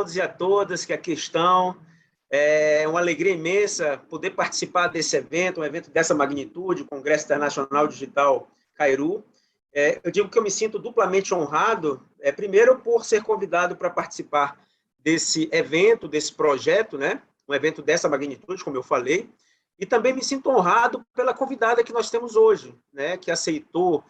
todos e a todas que aqui estão. É uma alegria imensa poder participar desse evento, um evento dessa magnitude, o Congresso Internacional Digital Kairos. Eu digo que eu me sinto duplamente honrado, primeiro por ser convidado para participar desse evento, desse projeto, né? Um evento dessa magnitude, como eu falei, e também me sinto honrado pela convidada que nós temos hoje, né? Que aceitou,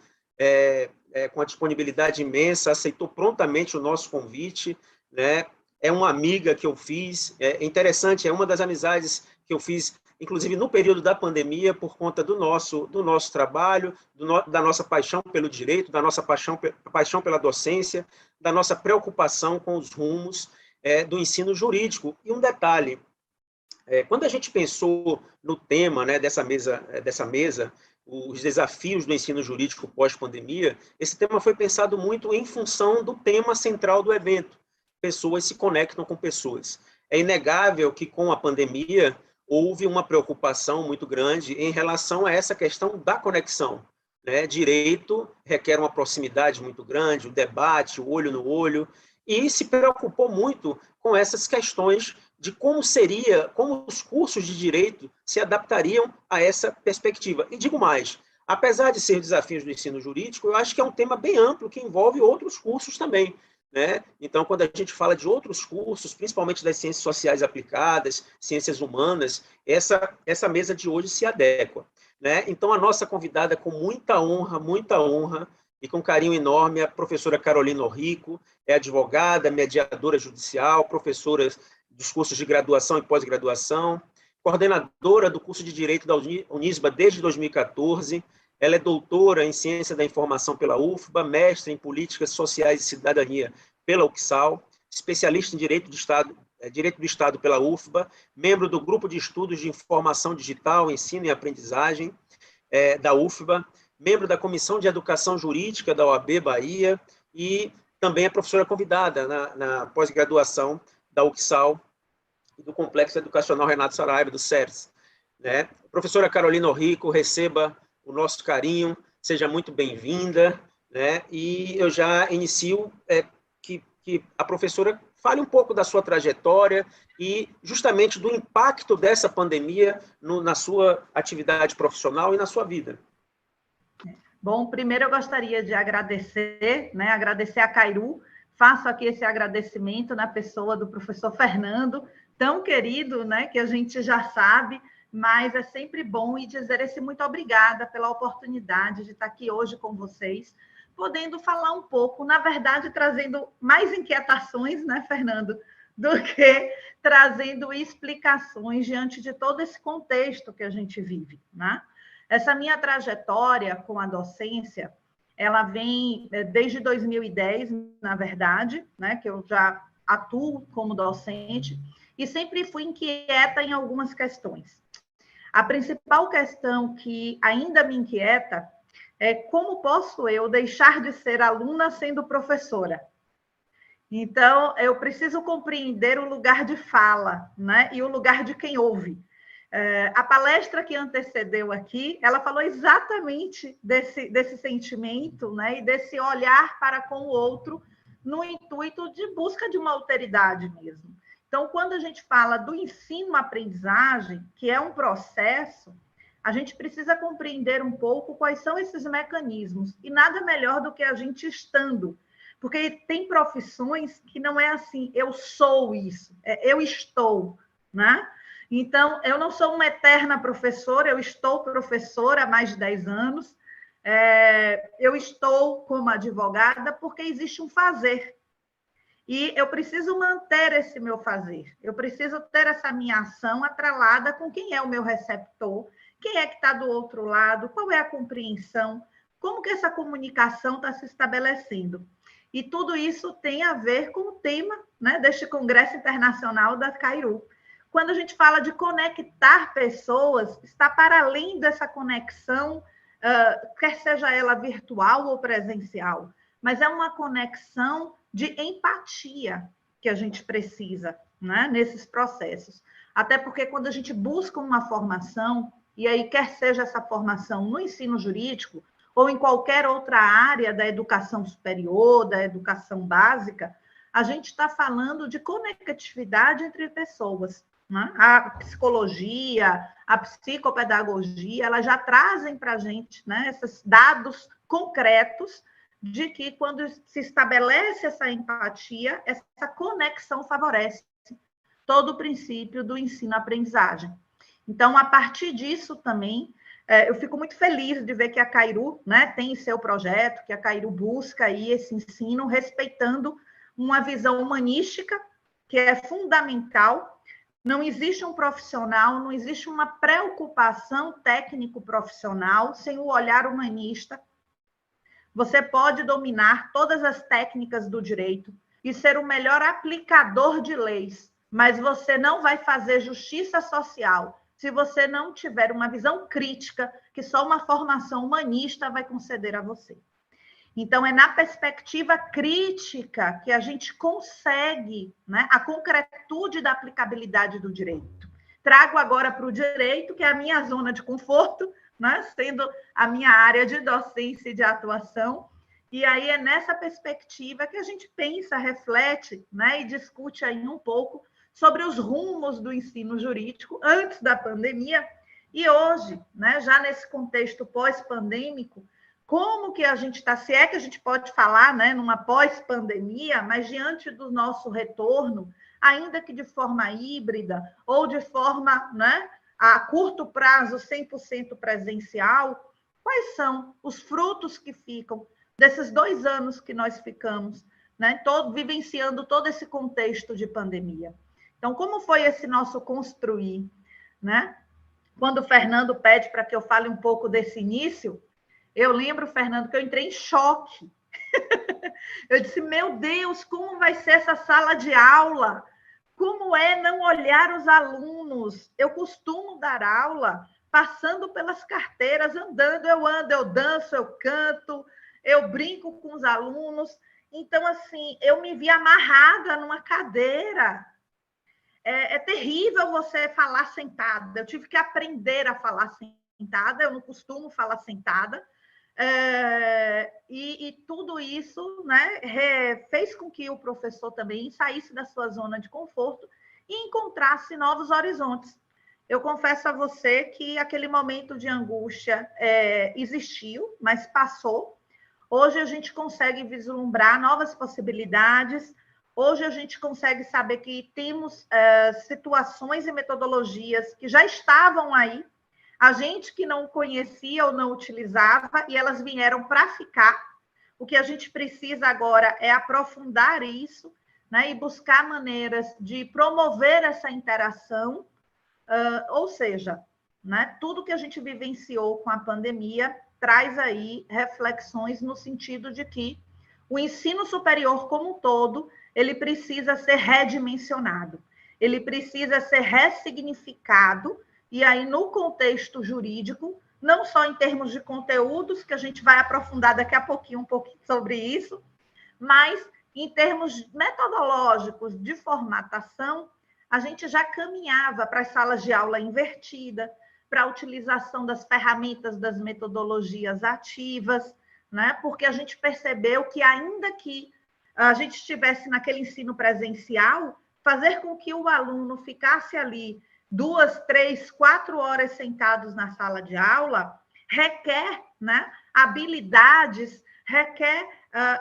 com a disponibilidade imensa, aceitou prontamente o nosso convite, né? É uma amiga que eu fiz, é interessante, é uma das amizades que eu fiz, inclusive no período da pandemia, por conta do nosso trabalho, da nossa paixão pelo direito, da nossa paixão pela docência, da nossa preocupação com os rumos do ensino jurídico. E um detalhe, quando a gente pensou no tema, né, dessa mesa, os desafios do ensino jurídico pós-pandemia, esse tema foi pensado muito em função do tema central do evento. Pessoas se conectam com pessoas. É inegável que, com a pandemia, houve uma preocupação muito grande em relação a essa questão da conexão, né? Direito requer uma proximidade muito grande, o debate, o olho no olho, e se preocupou muito com essas questões de como os cursos de direito se adaptariam a essa perspectiva. E digo mais, apesar de ser desafios do ensino jurídico, eu acho que é um tema bem amplo que envolve outros cursos também, né? Então, quando a gente fala de outros cursos, principalmente das ciências sociais aplicadas, ciências humanas, essa mesa de hoje se adequa, né? Então, a nossa convidada, com muita honra e com carinho enorme, a professora Carolina Rico, é advogada, mediadora judicial, professora dos cursos de graduação e pós-graduação, coordenadora do curso de Direito da Unisba desde 2014, ela é doutora em Ciência da Informação pela UFBA, mestre em Políticas Sociais e Cidadania pela UCSAL, especialista em Direito do Estado pela UFBA, membro do Grupo de Estudos de Informação Digital, Ensino e Aprendizagem da UFBA, membro da Comissão de Educação Jurídica da OAB Bahia e também é professora convidada na pós-graduação da UCSAL e do Complexo Educacional Renato Saraiva, do CERS. Né? Professora Carolina Rico, receba o nosso carinho, seja muito bem-vinda, né? E eu já inicio que a professora fale um pouco da sua trajetória e justamente do impacto dessa pandemia na sua atividade profissional e na sua vida. Bom, primeiro eu gostaria de agradecer, né? Agradecer a Kairos. Faço aqui esse agradecimento na pessoa do professor Fernando, tão querido, né? Que a gente já sabe, mas é sempre bom e dizer esse muito obrigada pela oportunidade de estar aqui hoje com vocês, podendo falar um pouco, na verdade, trazendo mais inquietações, né, Fernando, do que trazendo explicações diante de todo esse contexto que a gente vive, né? Essa minha trajetória com a docência, ela vem desde 2010, na verdade, né, que eu já atuo como docente, e sempre fui inquieta em algumas questões. A principal questão que ainda me inquieta é como posso eu deixar de ser aluna sendo professora? Então, eu preciso compreender o lugar de fala, né? E o lugar de quem ouve. A palestra que antecedeu aqui, ela falou exatamente desse sentimento, né? E desse olhar para com o outro no intuito de busca de uma alteridade mesmo. Então, quando a gente fala do ensino-aprendizagem, que é um processo, a gente precisa compreender um pouco quais são esses mecanismos. E nada melhor do que a gente estando. Porque tem profissões que não é assim, eu sou isso, eu estou, né? Então, eu não sou uma eterna professora, eu estou professora há mais de 10 anos, eu estou como advogada porque existe um fazer. E eu preciso manter esse meu fazer, eu preciso ter essa minha ação atrelada com quem é o meu receptor, quem é que está do outro lado, qual é a compreensão, como que essa comunicação está se estabelecendo. E tudo isso tem a ver com o tema, né, deste Congresso Internacional da Kairos. Quando a gente fala de conectar pessoas, está para além dessa conexão, quer seja ela virtual ou presencial, mas é uma conexão de empatia que a gente precisa, né, nesses processos. Até porque quando a gente busca uma formação, e aí quer seja essa formação no ensino jurídico, ou em qualquer outra área da educação superior, da educação básica, a gente está falando de conectividade entre pessoas. Né? A psicologia, a psicopedagogia, elas já trazem para a gente, né, esses dados concretos de que quando se estabelece essa empatia, essa conexão favorece todo o princípio do ensino-aprendizagem. Então, a partir disso também, eu fico muito feliz de ver que a Cairu, né, tem seu projeto, que a Cairu busca aí esse ensino respeitando uma visão humanística, que é fundamental. Não existe um profissional, não existe uma preocupação técnico-profissional sem o olhar humanista. Você pode dominar todas as técnicas do direito e ser o melhor aplicador de leis, mas você não vai fazer justiça social se você não tiver uma visão crítica que só uma formação humanista vai conceder a você. Então, é na perspectiva crítica que a gente consegue, né, a concretude da aplicabilidade do direito. Trago agora para o direito, que é a minha zona de conforto, né, sendo a minha área de docência e de atuação, e aí é nessa perspectiva que a gente pensa, reflete, né, e discute aí um pouco sobre os rumos do ensino jurídico antes da pandemia e hoje, né, já nesse contexto pós-pandêmico, como que a gente está, se é que a gente pode falar, né, numa pós-pandemia, mas diante do nosso retorno, ainda que de forma híbrida ou de forma, né, a curto prazo 100% presencial, quais são os frutos que ficam desses 2 anos que nós ficamos, né, vivenciando todo esse contexto de pandemia? Então, como foi esse nosso construir, né? Quando o Fernando pede para que eu fale um pouco desse início, eu lembro, Fernando, que eu entrei em choque. Eu disse, meu Deus, como vai ser essa sala de aula? Como é não olhar os alunos? Eu costumo dar aula passando pelas carteiras, andando, eu ando, eu danço, eu canto, eu brinco com os alunos. Então, assim, eu me vi amarrada numa cadeira. É terrível você falar sentada. Eu tive que aprender a falar sentada, eu não costumo falar sentada. E tudo isso, né, fez com que o professor também saísse da sua zona de conforto e encontrasse novos horizontes. Eu confesso a você que aquele momento de angústia existiu, mas passou. Hoje a gente consegue vislumbrar novas possibilidades. Hoje a gente consegue saber que temos situações e metodologias que já estavam aí, a gente que não conhecia ou não utilizava, e elas vieram para ficar. O que a gente precisa agora é aprofundar isso, né, e buscar maneiras de promover essa interação, ou seja, né, tudo que a gente vivenciou com a pandemia traz aí reflexões no sentido de que o ensino superior como um todo, ele precisa ser redimensionado, ele precisa ser ressignificado, e aí no contexto jurídico, não só em termos de conteúdos, que a gente vai aprofundar daqui a pouquinho um pouquinho sobre isso, mas em termos metodológicos de formatação, a gente já caminhava para as salas de aula invertida, para a utilização das ferramentas das metodologias ativas, né? Porque a gente percebeu que ainda que a gente estivesse naquele ensino presencial, fazer com que o aluno ficasse ali 2, 3, 4 horas sentados na sala de aula, requer, né, habilidades, requer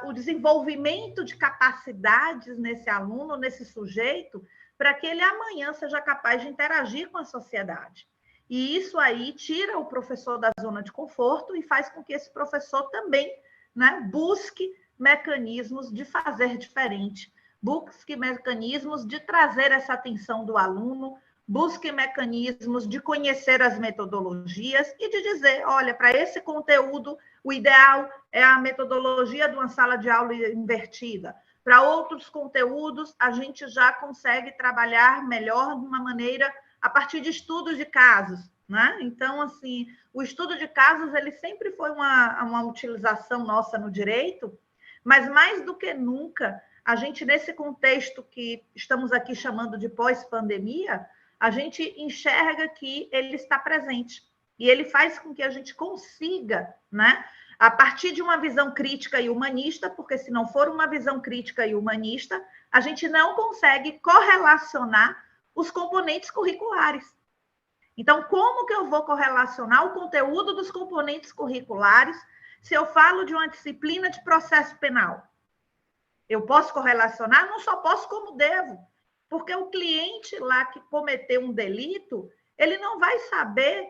o desenvolvimento de capacidades nesse aluno, nesse sujeito, para que ele amanhã seja capaz de interagir com a sociedade. E isso aí tira o professor da zona de conforto e faz com que esse professor também, né, busque mecanismos de fazer diferente, busque mecanismos de trazer essa atenção do aluno, busque mecanismos de conhecer as metodologias e de dizer, olha, para esse conteúdo, o ideal é a metodologia de uma sala de aula invertida. Para outros conteúdos, a gente já consegue trabalhar melhor de uma maneira a partir de estudos de casos, né? Então, assim, o estudo de casos, ele sempre foi uma utilização nossa no direito, mas mais do que nunca, a gente, nesse contexto que estamos aqui chamando de pós-pandemia, a gente enxerga que ele está presente. E ele faz com que a gente consiga, né, a partir de uma visão crítica e humanista, porque se não for uma visão crítica e humanista, a gente não consegue correlacionar os componentes curriculares. Então, como que eu vou correlacionar o conteúdo dos componentes curriculares se eu falo de uma disciplina de processo penal? Eu posso correlacionar? Não só posso, como devo. Porque o cliente lá que cometeu um delito, ele não vai saber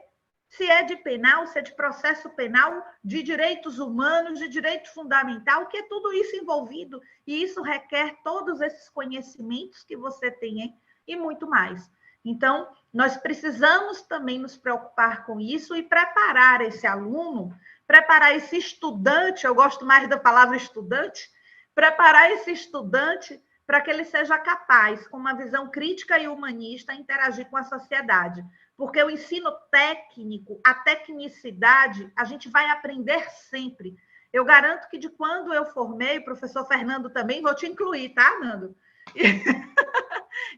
se é de penal, se é de processo penal, de direitos humanos, de direito fundamental, que é tudo isso envolvido. E isso requer todos esses conhecimentos que você tem e muito mais. Então, nós precisamos também nos preocupar com isso e preparar esse aluno, preparar esse estudante, eu gosto mais da palavra estudante, preparar esse estudante para que ele seja capaz, com uma visão crítica e humanista, a interagir com a sociedade. Porque o ensino técnico, a tecnicidade, a gente vai aprender sempre. Eu garanto que de quando eu formei, o professor Fernando também, vou te incluir, tá, Nando?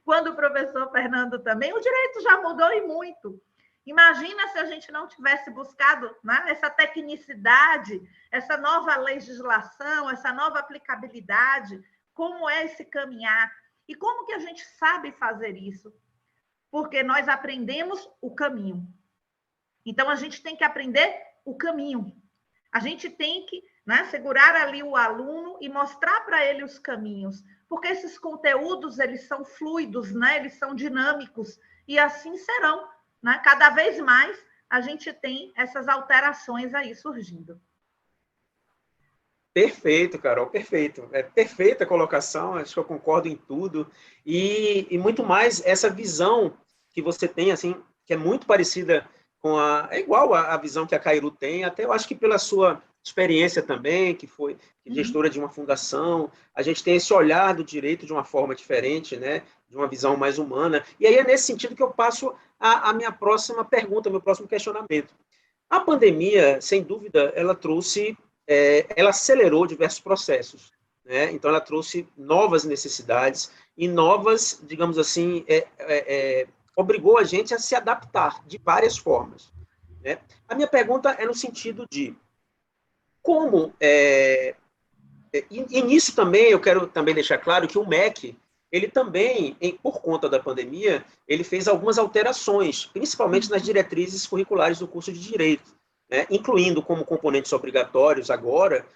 Quando o professor Fernando também, o direito já mudou e muito. Imagina se a gente não tivesse buscado, né, essa tecnicidade, essa nova legislação, essa nova aplicabilidade, como é esse caminhar e como que a gente sabe fazer isso? Porque nós aprendemos o caminho. Então, a gente tem que aprender o caminho. A gente tem que, né, segurar ali o aluno e mostrar para ele os caminhos, porque esses conteúdos, eles são fluidos, né, eles são dinâmicos, e assim serão. Né? Cada vez mais a gente tem essas alterações aí surgindo. Perfeito, Carol, perfeito. É perfeita a colocação, acho que eu concordo em tudo. E muito mais essa visão que você tem, assim, que é muito parecida com é igual a visão que a Cairu tem, até eu acho que pela sua experiência também, que foi gestora de uma fundação, a gente tem esse olhar do direito de uma forma diferente, né? De uma visão mais humana. E aí é nesse sentido que eu passo a minha próxima pergunta, meu próximo questionamento. A pandemia, sem dúvida, ela trouxe, ela acelerou diversos processos, né? Então, ela trouxe novas necessidades e novas, digamos assim, obrigou a gente a se adaptar de várias formas, né? A minha pergunta é no sentido de como... E nisso também, eu quero também deixar claro que o MEC, ele também, por conta da pandemia, ele fez algumas alterações, principalmente nas diretrizes curriculares do curso de Direito, né? Incluindo como componentes obrigatórios agora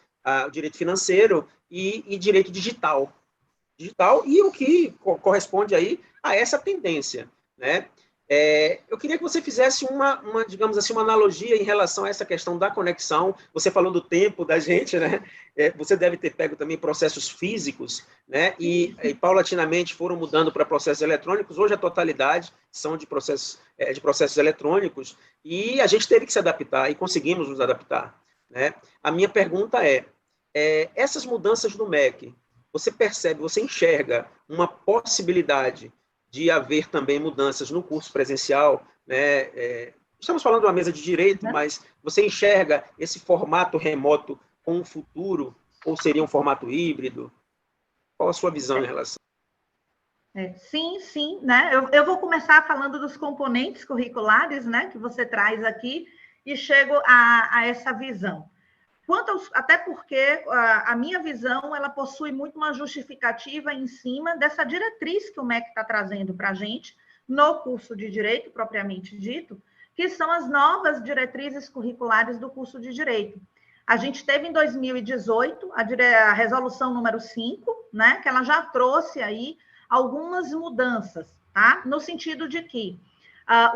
o direito financeiro e direito digital. E o que corresponde aí a essa tendência, né? Eu queria que você fizesse digamos assim, uma analogia em relação a essa questão da conexão. Você falou do tempo da gente, né? Você deve ter pego também processos físicos, né? E paulatinamente foram mudando para processos eletrônicos. Hoje a totalidade são de processos eletrônicos e a gente teve que se adaptar e conseguimos nos adaptar, né? A minha pergunta essas mudanças no MEC, você percebe, você enxerga uma possibilidade de haver também mudanças no curso presencial, né? Estamos falando de uma mesa de direito, mas você enxerga esse formato remoto com um futuro, ou seria um formato híbrido? Qual a sua visão em relação? Sim, né? Eu vou começar falando dos componentes curriculares, né, que você traz aqui, e chego a essa visão. Até porque a minha visão, ela possui muito uma justificativa em cima dessa diretriz que o MEC está trazendo para a gente no curso de Direito, propriamente dito, que são as novas diretrizes curriculares do curso de Direito. A gente teve em 2018 a resolução número 5, né, que ela já trouxe aí algumas mudanças, tá? No sentido de que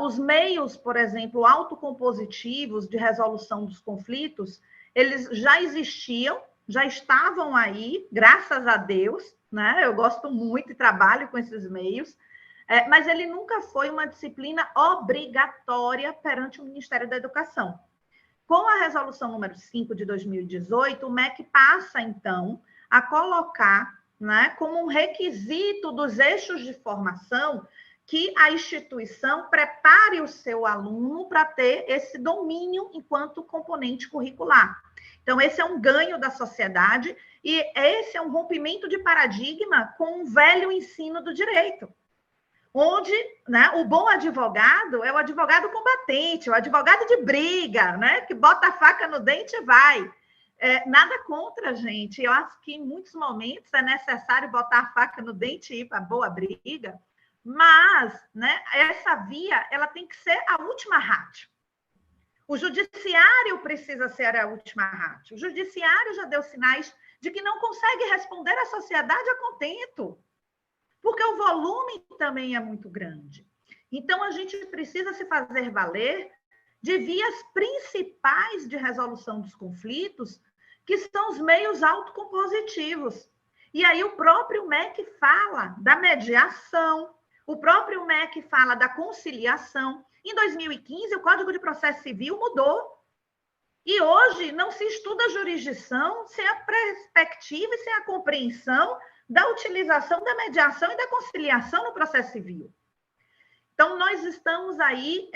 os meios, por exemplo, autocompositivos de resolução dos conflitos, eles já existiam, já estavam aí, graças a Deus, né? Eu gosto muito e trabalho com esses meios, mas ele nunca foi uma disciplina obrigatória perante o Ministério da Educação. Com a resolução número 5 de 2018, o MEC passa, então, a colocar, né, como um requisito dos eixos de formação que a instituição prepare o seu aluno para ter esse domínio enquanto componente curricular. Então, esse é um ganho da sociedade e esse é um rompimento de paradigma com o velho ensino do direito, onde, né, o bom advogado é o advogado combatente, o advogado de briga, né, que bota a faca no dente e vai. nada contra, gente. Eu acho que em muitos momentos é necessário botar a faca no dente e ir para boa briga, mas, né, essa via ela tem que ser a última rádio. O judiciário precisa ser a última rádio. O judiciário já deu sinais de que não consegue responder à sociedade a contento, porque o volume também é muito grande. Então, a gente precisa se fazer valer de vias principais de resolução dos conflitos, que são os meios autocompositivos. E aí o próprio MEC fala da mediação, o próprio MEC fala da conciliação. Em 2015, o Código de Processo Civil mudou. E hoje não se estuda a jurisdição sem a perspectiva e sem a compreensão da utilização da mediação e da conciliação no processo civil. Então, nós estamos aí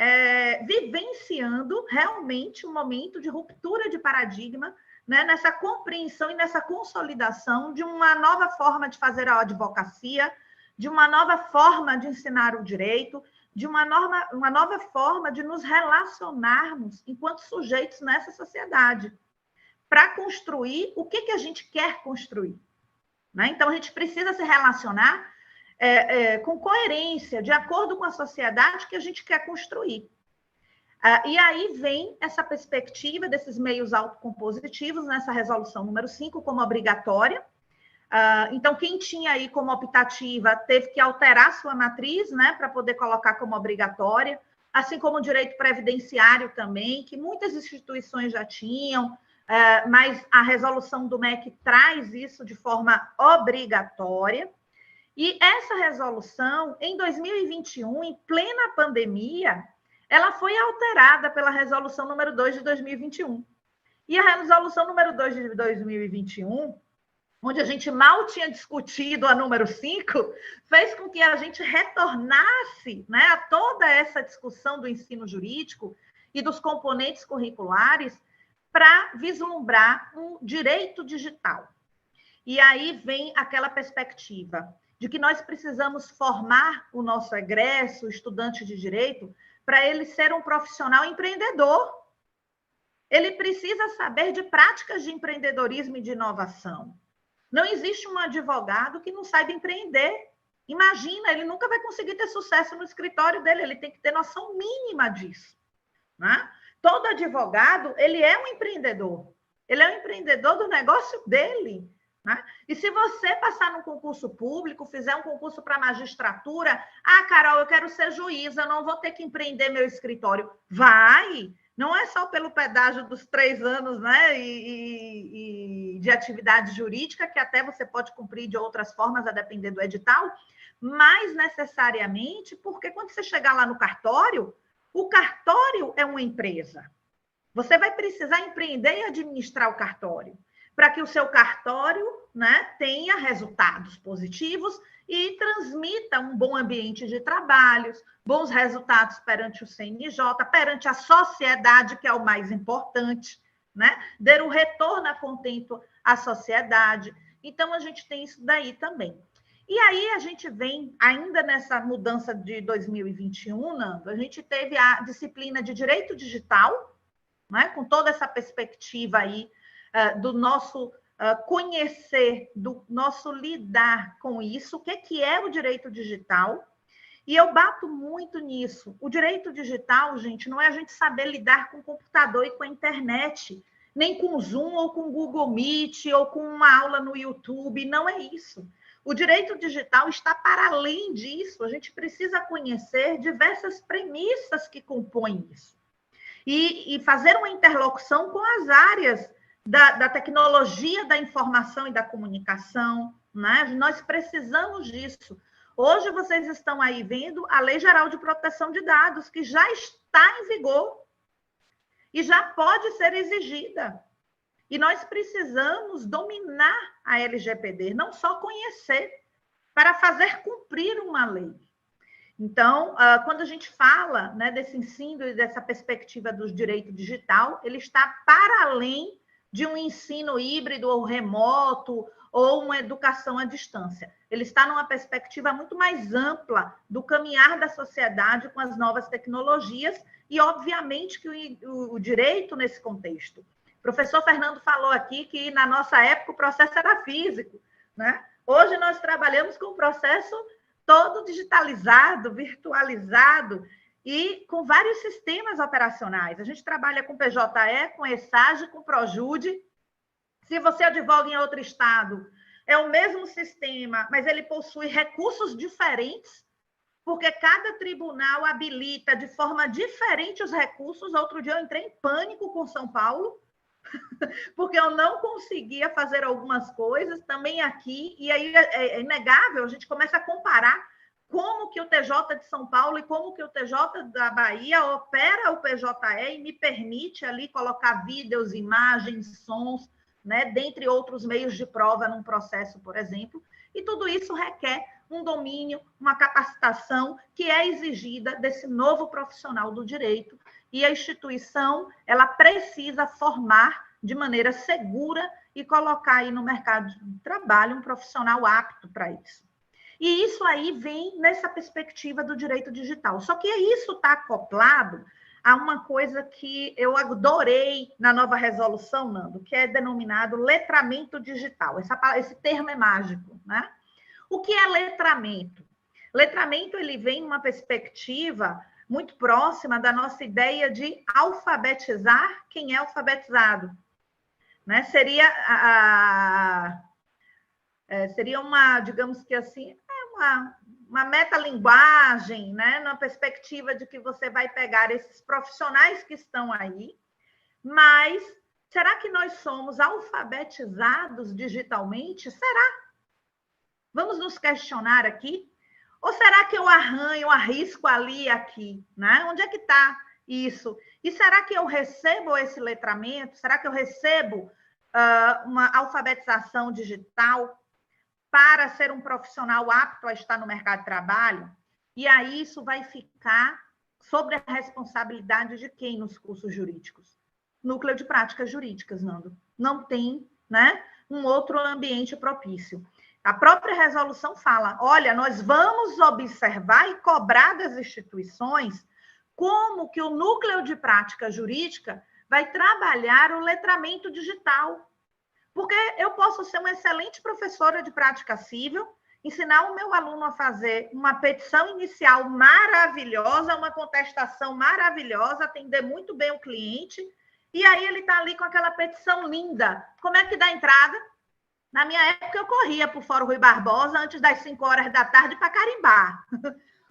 vivenciando realmente um momento de ruptura de paradigma, né, nessa compreensão e nessa consolidação de uma nova forma de fazer a advocacia, de uma nova forma de ensinar o direito, de uma nova forma de nos relacionarmos enquanto sujeitos nessa sociedade, para construir o que a gente quer construir. Né? Então, a gente precisa se relacionar com coerência, de acordo com a sociedade que a gente quer construir. E aí vem essa perspectiva desses meios autocompositivos, nessa resolução número 5, como obrigatória. Então, quem tinha aí como optativa teve que alterar sua matriz, né, para poder colocar como obrigatória, assim como o direito previdenciário também, que muitas instituições já tinham, mas a resolução do MEC traz isso de forma obrigatória. E essa resolução, em 2021, em plena pandemia, ela foi alterada pela resolução número 2 de 2021. E a resolução número 2 de 2021, onde a gente mal tinha discutido a número 5, fez com que a gente retornasse, né, a toda essa discussão do ensino jurídico e dos componentes curriculares para vislumbrar um direito digital. E aí vem aquela perspectiva de que nós precisamos formar o nosso egresso, o estudante de direito, para ele ser um profissional empreendedor. Ele precisa saber de práticas de empreendedorismo e de inovação. Não existe um advogado que não saiba empreender. Imagina, ele nunca vai conseguir ter sucesso no escritório dele, ele tem que ter noção mínima disso. Né? Todo advogado, ele é um empreendedor. Ele é um empreendedor do negócio dele. Né? E se você passar num concurso público, fizer um concurso para magistratura, Carol, eu quero ser juíza, eu não vou ter que empreender meu escritório. Vai! Não é só pelo pedágio dos 3 anos, né, e de atividade jurídica, que até você pode cumprir de outras formas, a depender do edital, mas necessariamente porque quando você chegar lá no cartório, o cartório é uma empresa. Você vai precisar empreender e administrar o cartório, para que o seu cartório, né, tenha resultados positivos e transmita um bom ambiente de trabalhos, bons resultados perante o CNJ, perante a sociedade, que é o mais importante, né? Dar um retorno a contento à sociedade. Então, a gente tem isso daí também. E aí, a gente vem, ainda nessa mudança de 2021, Nando, a gente teve a disciplina de Direito Digital, né? Com toda essa perspectiva aí do nosso conhecer, do nosso lidar com isso, o que é o direito digital. E eu bato muito nisso. O direito digital, gente, não é a gente saber lidar com o computador e com a internet, nem com o Zoom ou com o Google Meet ou com uma aula no YouTube, não é isso. O direito digital está para além disso. A gente precisa conhecer diversas premissas que compõem isso. E fazer uma interlocução com as áreas da tecnologia da informação e da comunicação, né? Nós precisamos disso. Hoje vocês estão aí vendo a Lei Geral de Proteção de Dados, que já está em vigor e já pode ser exigida. E nós precisamos dominar a LGPD, não só conhecer, para fazer cumprir uma lei. Então, quando a gente fala, né, desse ensino e dessa perspectiva do direito digital, ele está para além de um ensino híbrido ou remoto ou uma educação à distância. Ele está numa perspectiva muito mais ampla do caminhar da sociedade com as novas tecnologias e, obviamente, que o direito nesse contexto O professor Fernando falou aqui que, na nossa época, o processo era físico, né? Hoje, nós trabalhamos com o processo todo digitalizado, virtualizado e com vários sistemas operacionais. A gente trabalha com PJE, com ESAGE, com PROJUDE. Se você advoga em outro estado, é o mesmo sistema, mas ele possui recursos diferentes, porque cada tribunal habilita de forma diferente os recursos. Outro dia eu entrei em pânico com São Paulo, porque eu não conseguia fazer algumas coisas, também aqui, e aí é inegável, a gente começa a comparar como que o TJ de São Paulo e como que o TJ da Bahia opera o PJE e me permite ali colocar vídeos, imagens, sons, né, dentre outros meios de prova num processo, por exemplo, e tudo isso requer um domínio, uma capacitação que é exigida desse novo profissional do direito, e a instituição, ela precisa formar de maneira segura e colocar aí no mercado de trabalho um profissional apto para isso. E isso aí vem nessa perspectiva do direito digital. Só que isso está acoplado a uma coisa que eu adorei na nova resolução, Nando, que é denominado letramento digital. Esse termo é mágico, né? O que é letramento? Letramento, ele vem numa perspectiva muito próxima da nossa ideia de alfabetizar quem é alfabetizado, né? Seria uma, digamos que assim, uma metalinguagem, né? Na perspectiva de que você vai pegar esses profissionais que estão aí, mas será que nós somos alfabetizados digitalmente? Será? Vamos nos questionar aqui? Ou será que eu arrisco ali e aqui, né? Onde é que está isso? E será que eu recebo esse letramento? Será que eu recebo uma alfabetização digital para ser um profissional apto a estar no mercado de trabalho? E aí isso vai ficar sobre a responsabilidade de quem nos cursos jurídicos? Núcleo de práticas jurídicas, Nando. Não tem, né, um outro ambiente propício. A própria resolução fala, olha, nós vamos observar e cobrar das instituições como que o núcleo de prática jurídica vai trabalhar o letramento digital. Porque eu posso ser uma excelente professora de prática civil, ensinar o meu aluno a fazer uma petição inicial maravilhosa, uma contestação maravilhosa, atender muito bem o cliente, e aí ele está ali com aquela petição linda. Como é que dá entrada? Na minha época, eu corria para o Fórum Rui Barbosa antes das 5 horas da tarde para carimbar.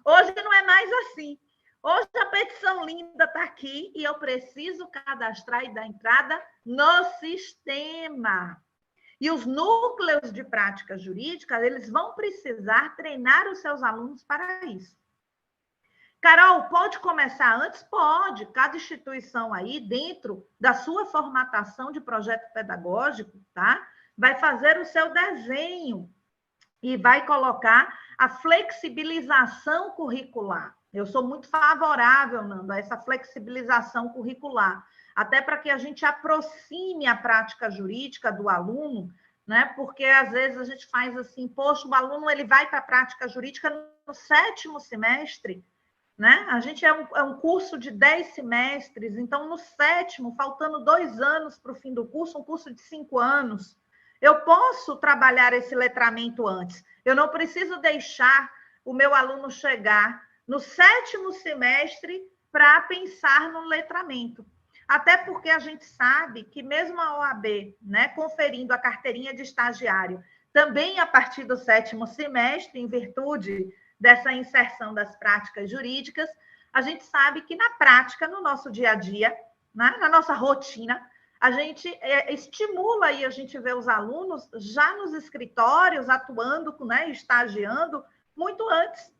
Hoje não é mais assim. Hoje a petição linda está aqui e eu preciso cadastrar e dar entrada no sistema. E os núcleos de prática jurídica, eles vão precisar treinar os seus alunos para isso. Carol, pode começar antes? Pode. Cada instituição aí, dentro da sua formatação de projeto pedagógico, tá? Vai fazer o seu desenho e vai colocar a flexibilização curricular. Eu sou muito favorável, Nando, a essa flexibilização curricular, até para que a gente aproxime a prática jurídica do aluno, né? Porque às vezes a gente faz assim, poxa, o aluno ele vai para a prática jurídica no 7º semestre, né? A gente é um curso de 10 semestres, então no 7º, faltando 2 anos para o fim do curso, um curso de 5 anos, eu posso trabalhar esse letramento antes. Eu não preciso deixar o meu aluno chegar no 7º semestre para pensar no letramento. Até porque a gente sabe que mesmo a OAB, né, conferindo a carteirinha de estagiário, também a partir do 7º semestre, em virtude dessa inserção das práticas jurídicas, a gente sabe que na prática, no nosso dia a dia, né, na nossa rotina, a gente estimula e a gente vê os alunos já nos escritórios, atuando, né, estagiando, muito antes.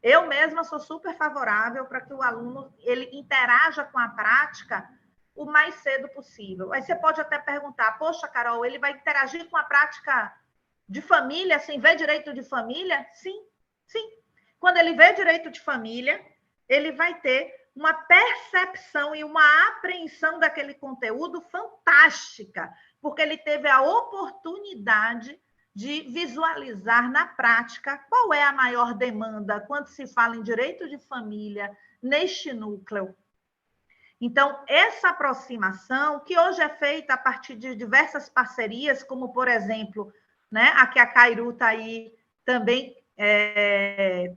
Eu mesma sou super favorável para que o aluno ele interaja com a prática o mais cedo possível. Aí você pode até perguntar, poxa, Carol, ele vai interagir com a prática de família sem ver direito de família? Sim, sim. Quando ele vê direito de família, ele vai ter uma percepção e uma apreensão daquele conteúdo fantástica, porque ele teve a oportunidade de visualizar na prática qual é a maior demanda quando se fala em direito de família neste núcleo. Então, essa aproximação, que hoje é feita a partir de diversas parcerias, como, por exemplo, né, a que a Cairu está aí também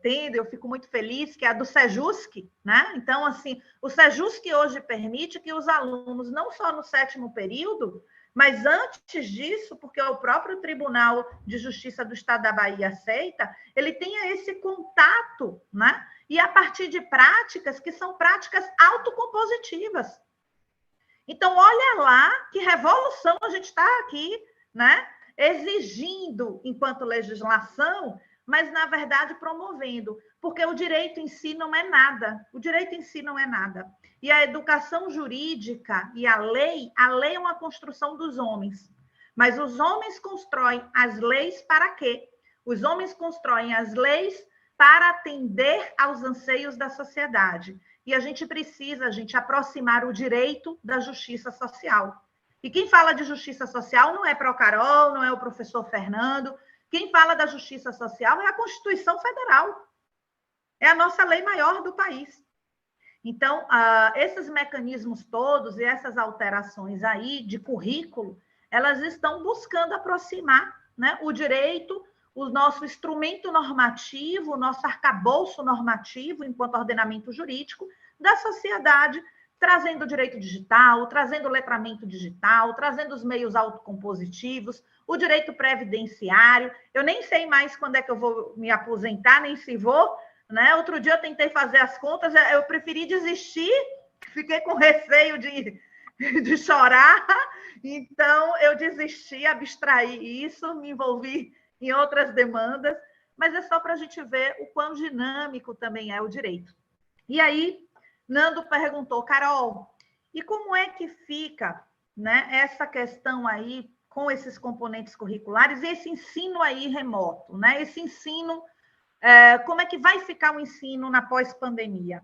tendo, eu fico muito feliz, que é a do Sejusc, né? Então, assim, o Sejusc hoje permite que os alunos, não só no 7º período, mas antes disso, porque o próprio Tribunal de Justiça do Estado da Bahia aceita, ele tenha esse contato, né? E a partir de práticas que são práticas autocompositivas. Então, olha lá que revolução a gente está aqui, né? Exigindo, enquanto legislação, mas, na verdade, promovendo. Porque o direito em si não é nada. O direito em si não é nada. E a educação jurídica e a lei é uma construção dos homens. Mas os homens constroem as leis para quê? Os homens constroem as leis para atender aos anseios da sociedade. E a gente precisa, aproximar o direito da justiça social. E quem fala de justiça social não é Pro Carol, não é o professor Fernando. Quem fala da justiça social é a Constituição Federal. É a nossa lei maior do país. Então, esses mecanismos todos e essas alterações aí de currículo, elas estão buscando aproximar, né, o direito, o nosso instrumento normativo, o nosso arcabouço normativo, enquanto ordenamento jurídico, da sociedade, trazendo o direito digital, trazendo o letramento digital, trazendo os meios autocompositivos, o direito previdenciário. Eu nem sei mais quando é que eu vou me aposentar, nem se vou, né? Outro dia eu tentei fazer as contas, eu preferi desistir, fiquei com receio de chorar, então eu desisti, abstraí isso, me envolvi em outras demandas, mas é só para a gente ver o quão dinâmico também é o direito. E aí, Nando perguntou, Carol, e como é que fica, né, essa questão aí com esses componentes curriculares e esse ensino aí remoto, né? Esse ensino, como é que vai ficar o ensino na pós-pandemia?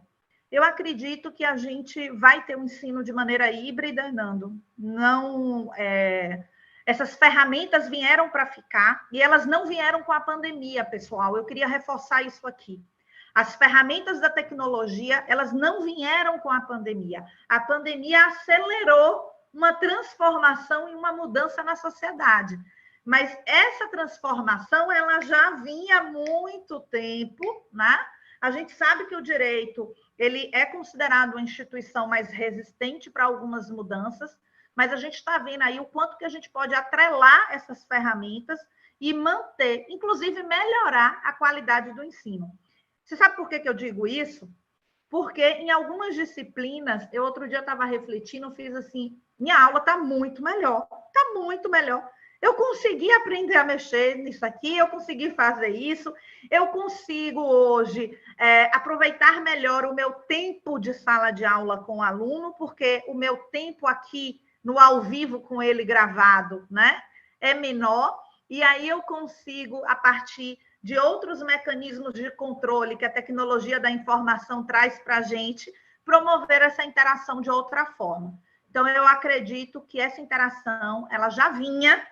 Eu acredito que a gente vai ter um ensino de maneira híbrida, Nando. Não, essas ferramentas vieram para ficar e elas não vieram com a pandemia, pessoal. Eu queria reforçar isso aqui. As ferramentas da tecnologia, elas não vieram com a pandemia. A pandemia acelerou uma transformação e uma mudança na sociedade. Mas essa transformação, ela já vinha há muito tempo, né? A gente sabe que o direito, ele é considerado uma instituição mais resistente para algumas mudanças, mas a gente está vendo aí o quanto que a gente pode atrelar essas ferramentas e manter, inclusive melhorar a qualidade do ensino. Você sabe por que eu digo isso? Porque em algumas disciplinas, outro dia estava refletindo, fiz assim, minha aula está muito melhor, está muito melhor. Eu consegui aprender a mexer nisso aqui, eu consegui fazer isso, eu consigo hoje aproveitar melhor o meu tempo de sala de aula com o aluno, porque o meu tempo aqui no ao vivo com ele gravado, né, é menor, e aí eu consigo, a partir de outros mecanismos de controle que a tecnologia da informação traz para a gente, promover essa interação de outra forma. Então, eu acredito que essa interação, ela já vinha,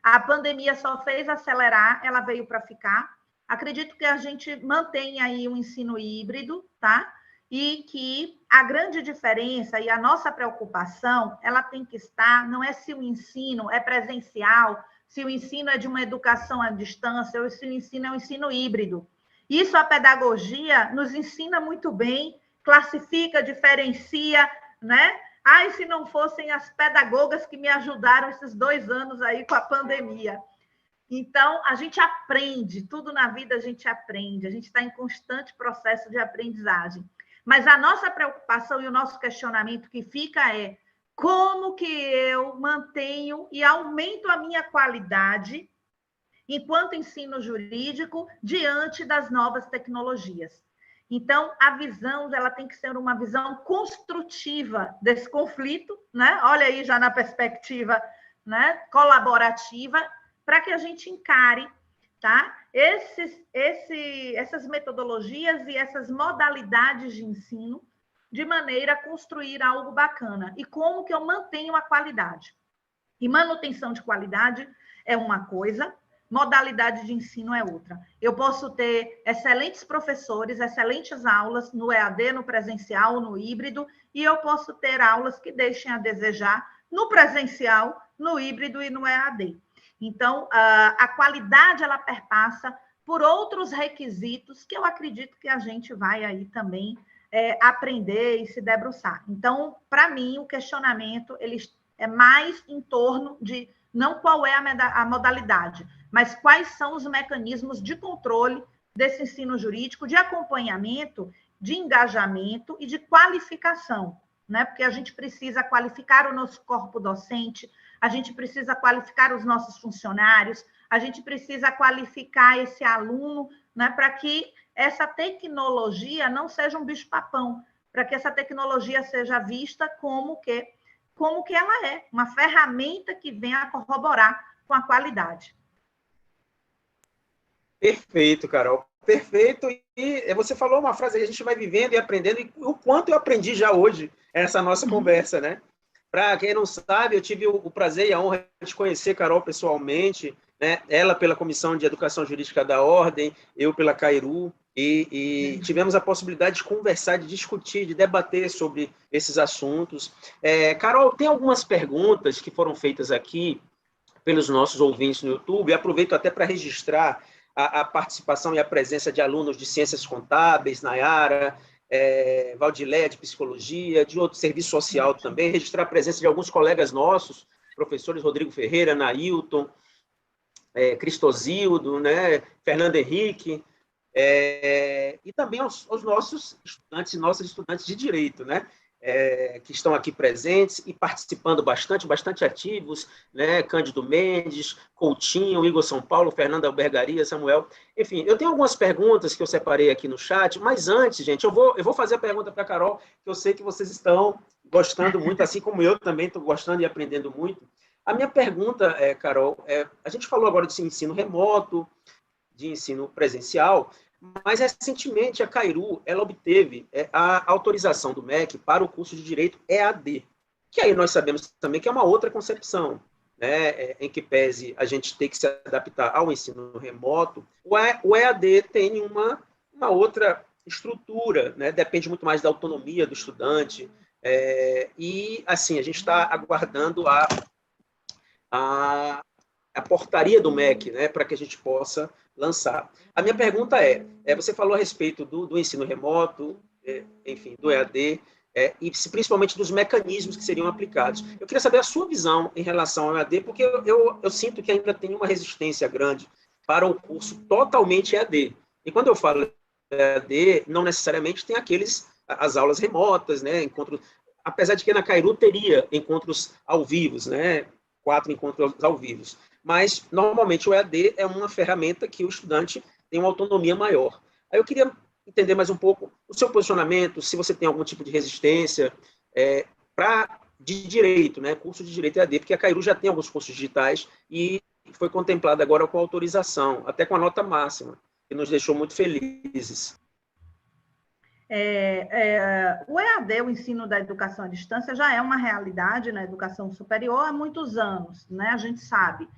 a pandemia só fez acelerar, ela veio para ficar. Acredito que a gente mantém aí um ensino híbrido, tá? E que a grande diferença e a nossa preocupação, ela tem que estar, não é se o ensino é presencial, se o ensino é de uma educação à distância, ou se o ensino é um ensino híbrido. Isso a pedagogia nos ensina muito bem, classifica, diferencia, né? Ai, se não fossem as pedagogas que me ajudaram esses 2 anos aí com a pandemia. Então, a gente aprende, tudo na vida a gente aprende, a gente está em constante processo de aprendizagem. Mas a nossa preocupação e o nosso questionamento que fica é como que eu mantenho e aumento a minha qualidade enquanto ensino jurídico diante das novas tecnologias. Então, a visão, ela tem que ser uma visão construtiva desse conflito, né? Olha aí já na perspectiva, né, colaborativa, para que a gente encare, tá? Essas metodologias e essas modalidades de ensino de maneira a construir algo bacana. E como que eu mantenho a qualidade? E manutenção de qualidade é uma coisa, modalidade de ensino é outra. Eu posso ter excelentes professores, excelentes aulas no EAD, no presencial, no híbrido, e eu posso ter aulas que deixem a desejar no presencial, no híbrido e no EAD. Então, a qualidade, ela perpassa por outros requisitos que eu acredito que a gente vai aí também aprender e se debruçar. Então, para mim, o questionamento ele é mais em torno de não qual é a modalidade, mas quais são os mecanismos de controle desse ensino jurídico, de acompanhamento, de engajamento e de qualificação, né? Porque a gente precisa qualificar o nosso corpo docente, a gente precisa qualificar os nossos funcionários, a gente precisa qualificar esse aluno, né, para que essa tecnologia não seja um bicho-papão, para que essa tecnologia seja vista como que ela é, uma ferramenta que vem a corroborar com a qualidade. Perfeito, Carol. Perfeito. E você falou uma frase que a gente vai vivendo e aprendendo, e o quanto eu aprendi já hoje essa nossa conversa, né? Para quem não sabe, eu tive o prazer e a honra de conhecer Carol pessoalmente, né? Ela pela Comissão de Educação Jurídica da Ordem, eu pela Cairu, e tivemos a possibilidade de conversar, de discutir, de debater sobre esses assuntos. Carol, tem algumas perguntas que foram feitas aqui pelos nossos ouvintes no YouTube, e aproveito até para registrar a participação e a presença de alunos de Ciências Contábeis, Nayara, Valdiléia, de Psicologia, de outro serviço social também, registrar a presença de alguns colegas nossos, professores Rodrigo Ferreira, Nailton, Cristosildo, né, Fernando Henrique, e também aos nossos estudantes e nossas estudantes de Direito, né, que estão aqui presentes e participando bastante ativos, né? Cândido Mendes, Coutinho, Igor São Paulo, Fernanda Albergaria, Samuel. Enfim, eu tenho algumas perguntas que eu separei aqui no chat, mas antes, gente, eu vou fazer a pergunta para a Carol, que eu sei que vocês estão gostando muito, assim como eu também estou gostando e aprendendo muito. A minha pergunta, Carol, a gente falou agora de ensino remoto, de ensino presencial, mas, recentemente, a Cairu ela obteve a autorização do MEC para o curso de Direito EAD, que aí nós sabemos também que é uma outra concepção, né, em que pese a gente ter que se adaptar ao ensino remoto, o EAD tem uma outra estrutura, né, depende muito mais da autonomia do estudante, e, assim, a gente está aguardando a portaria do MEC, né, para que a gente possa lançar. A minha pergunta você falou a respeito do ensino remoto, enfim, do EAD, e principalmente dos mecanismos que seriam aplicados. Eu queria saber a sua visão em relação ao EAD, porque eu sinto que ainda tem uma resistência grande para um curso totalmente EAD. E quando eu falo EAD, não necessariamente tem as aulas remotas, né, encontros, apesar de que na Cairu teria encontros ao vivo, né, 4 encontros ao vivo. Mas, normalmente, o EAD é uma ferramenta que o estudante tem uma autonomia maior. Aí eu queria entender mais um pouco o seu posicionamento, se você tem algum tipo de resistência de direito, né? Curso de direito EAD, porque a Cairu já tem alguns cursos digitais e foi contemplada agora com autorização, até com a nota máxima, que nos deixou muito felizes. O EAD, o ensino da educação à distância, já é uma realidade na educação superior há muitos anos, né? A gente sabe.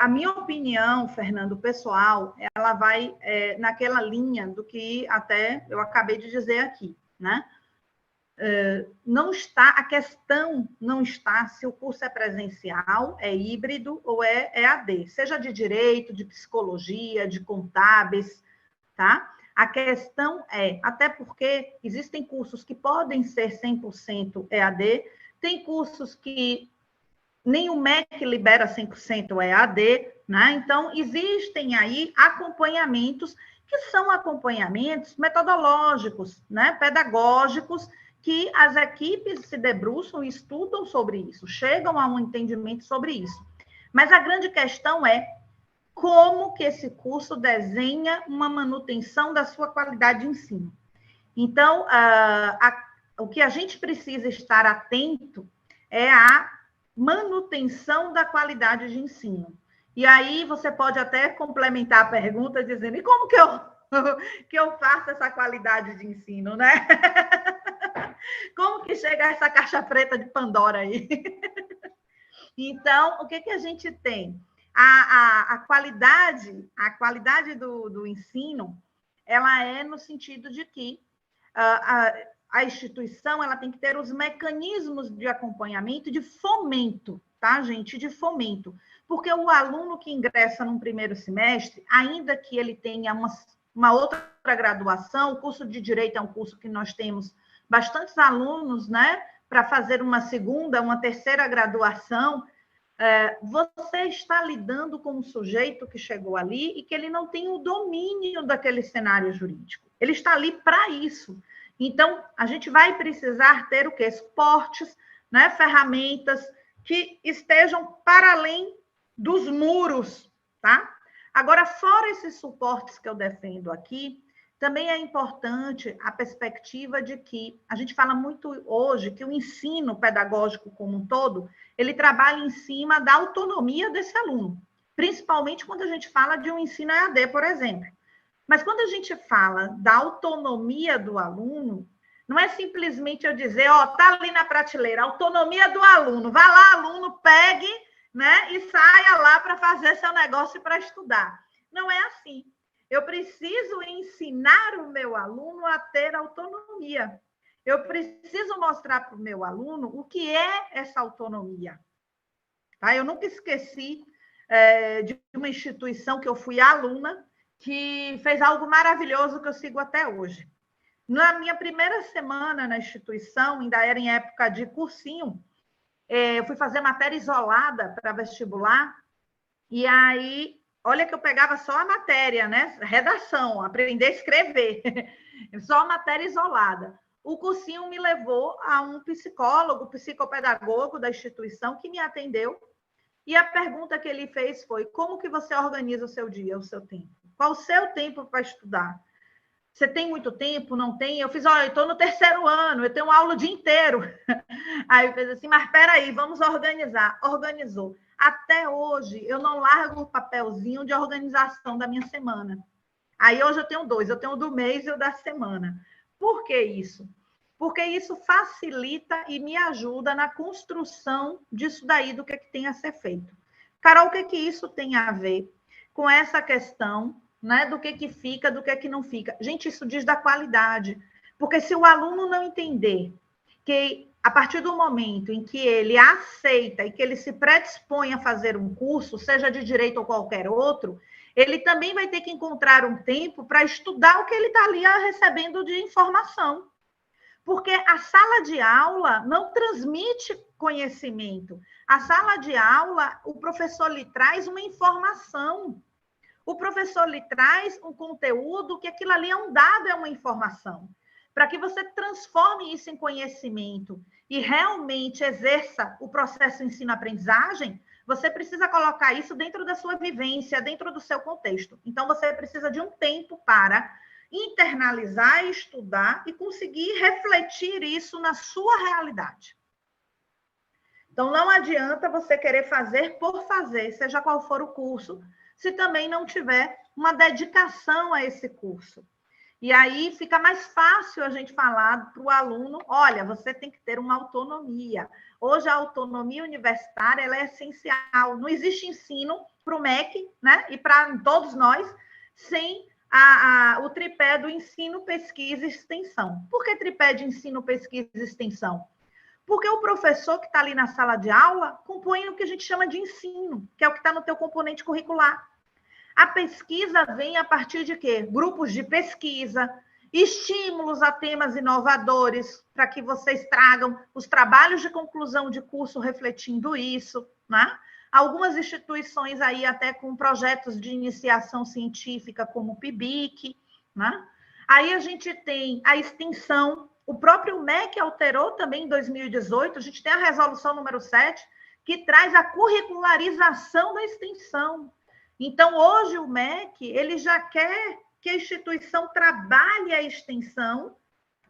A minha opinião, Fernando, pessoal, ela vai naquela linha do que até eu acabei de dizer aqui, né? A questão não está se o curso é presencial, é híbrido ou é EAD, seja de direito, de psicologia, de contábeis, tá? A questão até porque existem cursos que podem ser 100% EAD, tem cursos que nem o MEC libera 100% EAD, né? Então, existem aí acompanhamentos que são acompanhamentos metodológicos, né? Pedagógicos, que as equipes se debruçam e estudam sobre isso, chegam a um entendimento sobre isso. Mas a grande questão é como que esse curso desenha uma manutenção da sua qualidade de ensino. Então, o que a gente precisa estar atento é a manutenção da qualidade de ensino. E aí você pode até complementar a pergunta dizendo, e como que eu faço essa qualidade de ensino, né? Como que chega essa caixa preta de Pandora aí? Então, o que a gente tem? a qualidade do ensino, ela é no sentido de que a instituição ela tem que ter os mecanismos de acompanhamento e de fomento, tá, gente? De fomento. Porque o aluno que ingressa num primeiro semestre, ainda que ele tenha uma outra graduação, o curso de Direito é um curso que nós temos bastantes alunos, né, para fazer uma segunda, uma terceira graduação, você está lidando com um sujeito que chegou ali e que ele não tem o domínio daquele cenário jurídico. Ele está ali para isso. Então, a gente vai precisar ter o quê? Suportes, né, ferramentas que estejam para além dos muros, tá? Agora, fora esses suportes que eu defendo aqui, também é importante a perspectiva de que a gente fala muito hoje que o ensino pedagógico como um todo, ele trabalha em cima da autonomia desse aluno, principalmente quando a gente fala de um ensino EAD, por exemplo. Mas quando a gente fala da autonomia do aluno, não é simplesmente eu dizer, ó, tá ali na prateleira, autonomia do aluno, vá lá, aluno, pegue, né, e saia lá para fazer seu negócio para estudar. Não é assim. Eu preciso ensinar o meu aluno a ter autonomia. Eu preciso mostrar para o meu aluno o que é essa autonomia. Tá? Eu nunca esqueci de uma instituição que eu fui aluna, que fez algo maravilhoso que eu sigo até hoje. Na minha primeira semana na instituição, ainda era em época de cursinho, eu fui fazer matéria isolada para vestibular, e aí, olha que eu pegava só a matéria, né? Redação, aprender a escrever, só a matéria isolada. O cursinho me levou a um psicólogo, psicopedagogo da instituição que me atendeu, e a pergunta que ele fez foi: como que você organiza o seu dia, o seu tempo? Qual o seu tempo para estudar? Você tem muito tempo? Não tem? Eu fiz, olha, eu estou no 3º ano, eu tenho aula o dia inteiro. Aí eu fiz assim, mas espera aí, vamos organizar. Organizou. Até hoje, eu não largo o papelzinho de organização da minha semana. Aí hoje eu tenho 2, eu tenho o do mês e o da semana. Por que isso? Porque isso facilita e me ajuda na construção disso daí, do que tem a ser feito. Carol, o que isso tem a ver com essa questão, né, do que fica, do que não fica? Gente, isso diz da qualidade. Porque se o aluno não entender que, a partir do momento em que ele aceita e que ele se predispõe a fazer um curso, seja de direito ou qualquer outro, ele também vai ter que encontrar um tempo para estudar o que ele está ali recebendo de informação. Porque a sala de aula não transmite conhecimento. A sala de aula, o professor lhe traz uma informação. O professor lhe traz um conteúdo que aquilo ali é um dado, é uma informação. Para que você transforme isso em conhecimento e realmente exerça o processo ensino-aprendizagem, você precisa colocar isso dentro da sua vivência, dentro do seu contexto. Então, você precisa de um tempo para internalizar, estudar e conseguir refletir isso na sua realidade. Então, não adianta você querer fazer por fazer, seja qual for o curso, se também não tiver uma dedicação a esse curso. E aí fica mais fácil a gente falar para o aluno, olha, você tem que ter uma autonomia. Hoje a autonomia universitária ela é essencial. Não existe ensino para o MEC, né? E para todos nós, sem o tripé do ensino, pesquisa e extensão. Por que tripé de ensino, pesquisa e extensão? Porque o professor que está ali na sala de aula compõe o que a gente chama de ensino, que é o que está no teu componente curricular. A pesquisa vem a partir de quê? Grupos de pesquisa, estímulos a temas inovadores, para que vocês tragam os trabalhos de conclusão de curso refletindo isso, né? Algumas instituições aí até com projetos de iniciação científica, como o PIBIC, né? Aí a gente tem a extensão, o próprio MEC alterou também em 2018, a gente tem a resolução número 7, que traz a curricularização da extensão. Então, hoje o MEC, ele já quer que a instituição trabalhe a extensão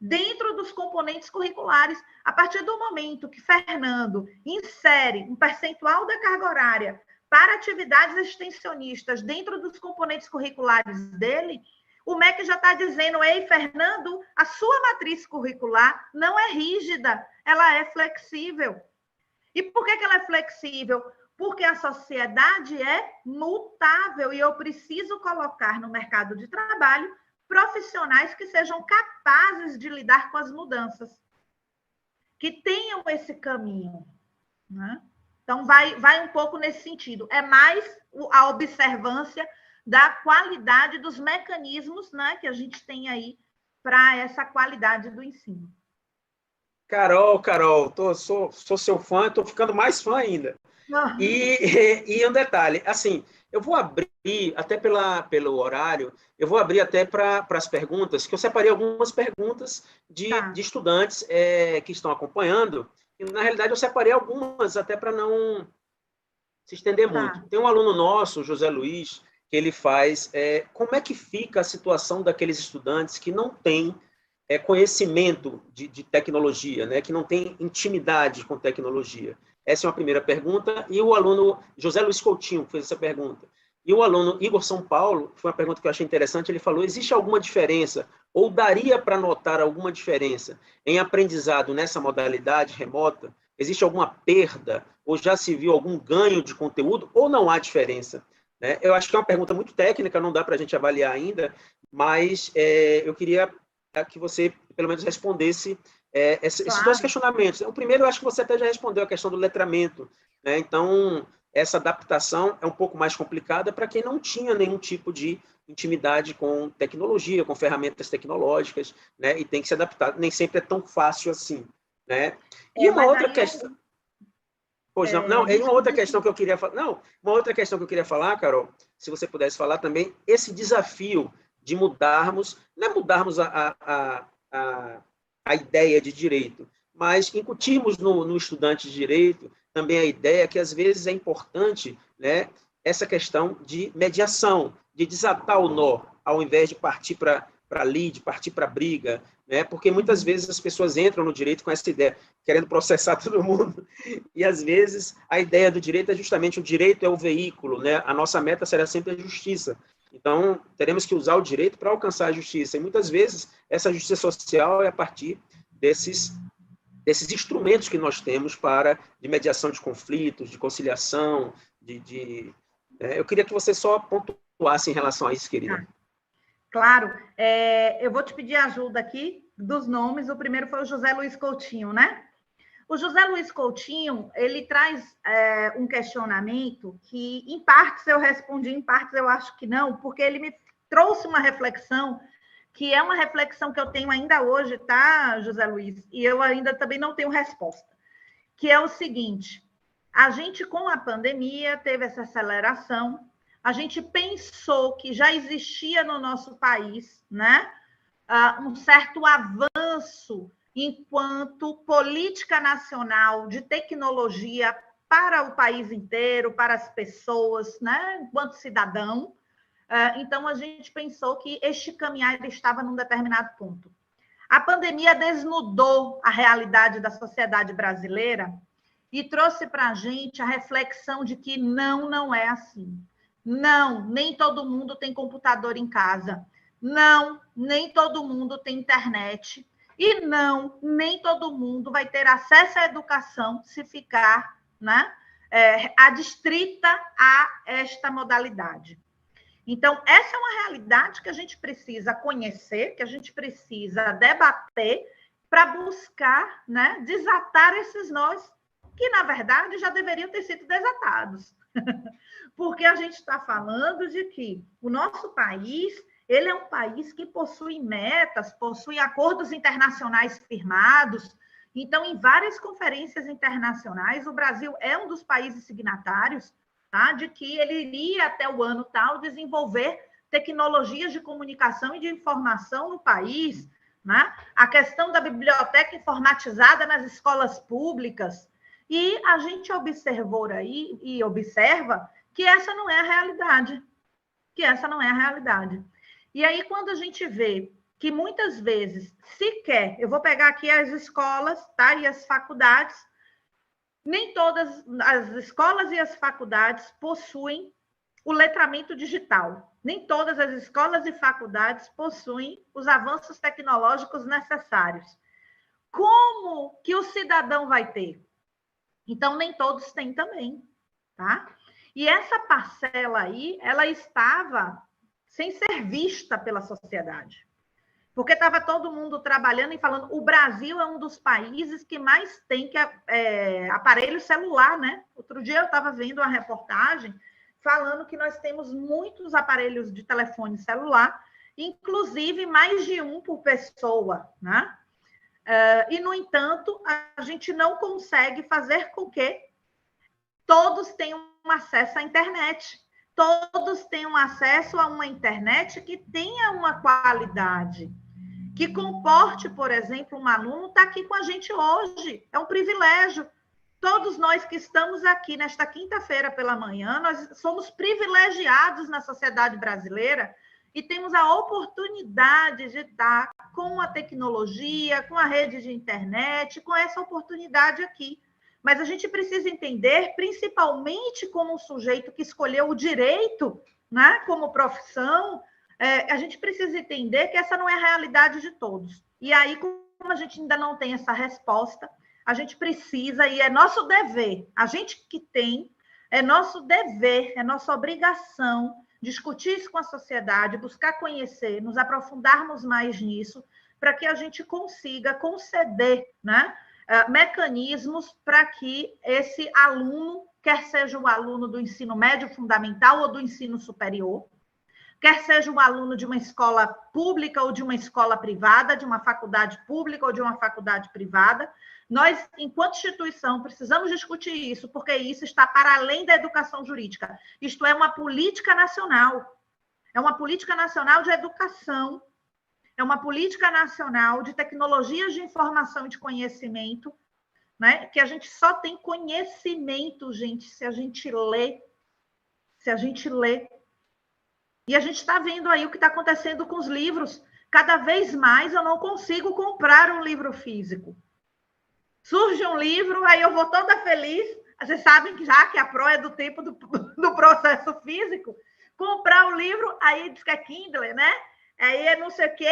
dentro dos componentes curriculares. A partir do momento que Fernando insere um percentual da carga horária para atividades extensionistas dentro dos componentes curriculares dele, o MEC já está dizendo, ei, Fernando, a sua matriz curricular não é rígida, ela é flexível. E por que ela é flexível? Porque a sociedade é mutável e eu preciso colocar no mercado de trabalho profissionais que sejam capazes de lidar com as mudanças, que tenham esse caminho, né? Então, vai um pouco nesse sentido. É mais a observância da qualidade dos mecanismos, né, que a gente tem aí para essa qualidade do ensino. Carol, sou seu fã, estou ficando mais fã ainda. E um detalhe, assim, eu vou abrir, até pelo horário, eu vou abrir até para as perguntas, que eu separei algumas perguntas de estudantes que estão acompanhando, e na realidade eu separei algumas até para não se estender muito. Tem um aluno nosso, José Luiz, que ele faz, como é que fica a situação daqueles estudantes que não têm conhecimento de tecnologia, né, que não tem intimidade com tecnologia? Essa é uma primeira pergunta. E o aluno José Luiz Coutinho fez essa pergunta. E o aluno Igor São Paulo, foi uma pergunta que eu achei interessante, ele falou, existe alguma diferença, ou daria para notar alguma diferença em aprendizado nessa modalidade remota? Existe alguma perda, ou já se viu algum ganho de conteúdo, ou não há diferença? Né? Eu acho que é uma pergunta muito técnica, não dá para a gente avaliar ainda, mas eu queria que você, pelo menos, respondesse esses dois questionamentos. O primeiro, eu acho que você até já respondeu a questão do letramento, né? Então, essa adaptação é um pouco mais complicada para quem não tinha nenhum tipo de intimidade com tecnologia, com ferramentas tecnológicas, né? E tem que se adaptar. Nem sempre é tão fácil assim, né? E uma outra questão... Pois não, uma outra questão que eu queria falar... Não, uma outra questão que eu queria falar, Carol, se você pudesse falar também, esse desafio de mudarmos, não é mudarmos a ideia de direito, mas incutirmos no estudante de direito também a ideia que, às vezes, é importante, né, essa questão de mediação, de desatar o nó, ao invés de partir para lide, partir para briga, né? Porque muitas vezes as pessoas entram no direito com essa ideia, querendo processar todo mundo, e às vezes a ideia do direito é justamente o direito é o veículo, né? A nossa meta será sempre a justiça. Então, teremos que usar o direito para alcançar a justiça. E muitas vezes, essa justiça social é a partir desses instrumentos que nós temos de mediação de conflitos, de conciliação, eu queria que você só pontuasse em relação a isso, querida. Claro. Eu vou te pedir ajuda aqui dos nomes. O primeiro foi o José Luiz Coutinho, né? O José Luiz Coutinho, ele traz um questionamento que, em partes, eu respondi, em partes eu acho que não, porque ele me trouxe uma reflexão, que é uma reflexão que eu tenho ainda hoje, tá, José Luiz? E eu ainda também não tenho resposta, que é o seguinte, a gente, com a pandemia, teve essa aceleração, a gente pensou que já existia no nosso país, né, um certo avanço enquanto política nacional de tecnologia para o país inteiro, para as pessoas, né, enquanto cidadão. Então, a gente pensou que este caminhar estava num determinado ponto. A pandemia desnudou a realidade da sociedade brasileira e trouxe para a gente a reflexão de que não é assim. Não, nem todo mundo tem computador em casa. Não, nem todo mundo tem internet. E não, nem todo mundo vai ter acesso à educação se ficar, né, adstrita a esta modalidade. Então, essa é uma realidade que a gente precisa conhecer, que a gente precisa debater para buscar, né, desatar esses nós que, na verdade, já deveriam ter sido desatados. Porque a gente está falando de que o nosso país, ele é um país que possui metas, possui acordos internacionais firmados. Então, em várias conferências internacionais, o Brasil é um dos países signatários, tá, de que ele iria, até o ano tal, desenvolver tecnologias de comunicação e de informação no país, né? A questão da biblioteca informatizada nas escolas públicas. E a gente observou aí, e observa, que essa não é a realidade. E aí, quando a gente vê que muitas vezes sequer, eu vou pegar aqui as escolas, tá, e as faculdades, nem todas as escolas e as faculdades possuem o letramento digital. Nem todas as escolas e faculdades possuem os avanços tecnológicos necessários. Como que o cidadão vai ter? Então, nem todos têm também. tá? E essa parcela aí, ela estava sem ser vista pela sociedade. Porque estava todo mundo trabalhando e falando, o Brasil é um dos países que mais tem aparelho celular, né? Outro dia eu estava vendo uma reportagem falando que nós temos muitos aparelhos de telefone celular, inclusive mais de um por pessoa, né? E, no entanto, a gente não consegue fazer com que todos tenham acesso à internet. Todos tenham acesso a uma internet que tenha uma qualidade, que comporte, por exemplo, um aluno está aqui com a gente hoje. É um privilégio. Todos nós que estamos aqui nesta quinta-feira pela manhã, nós somos privilegiados na sociedade brasileira e temos a oportunidade de estar com a tecnologia, com a rede de internet, com essa oportunidade aqui. Mas a gente precisa entender, principalmente como um sujeito que escolheu o direito, né, como profissão, a gente precisa entender que essa não é a realidade de todos. E aí, como a gente ainda não tem essa resposta, a gente precisa, e é nosso dever, a gente que tem, é nosso dever, é nossa obrigação discutir isso com a sociedade, buscar conhecer, nos aprofundarmos mais nisso, para que a gente consiga conceder, né, mecanismos para que esse aluno, quer seja um aluno do ensino médio fundamental ou do ensino superior, quer seja um aluno de uma escola pública ou de uma escola privada, de uma faculdade pública ou de uma faculdade privada, nós, enquanto instituição, precisamos discutir isso, porque isso está para além da educação jurídica. Isto é uma política nacional. É uma política nacional de educação, é uma política nacional de tecnologias de informação e de conhecimento, né? Que a gente só tem conhecimento, gente, se a gente lê. Se a gente lê. E a gente está vendo aí o que está acontecendo com os livros. Cada vez mais eu não consigo comprar um livro físico. Surge um livro, aí eu vou toda feliz. Vocês sabem que já que a Pro é do tempo do processo físico. Comprar o livro, aí diz que é Kindle, né? Aí é não sei o quê,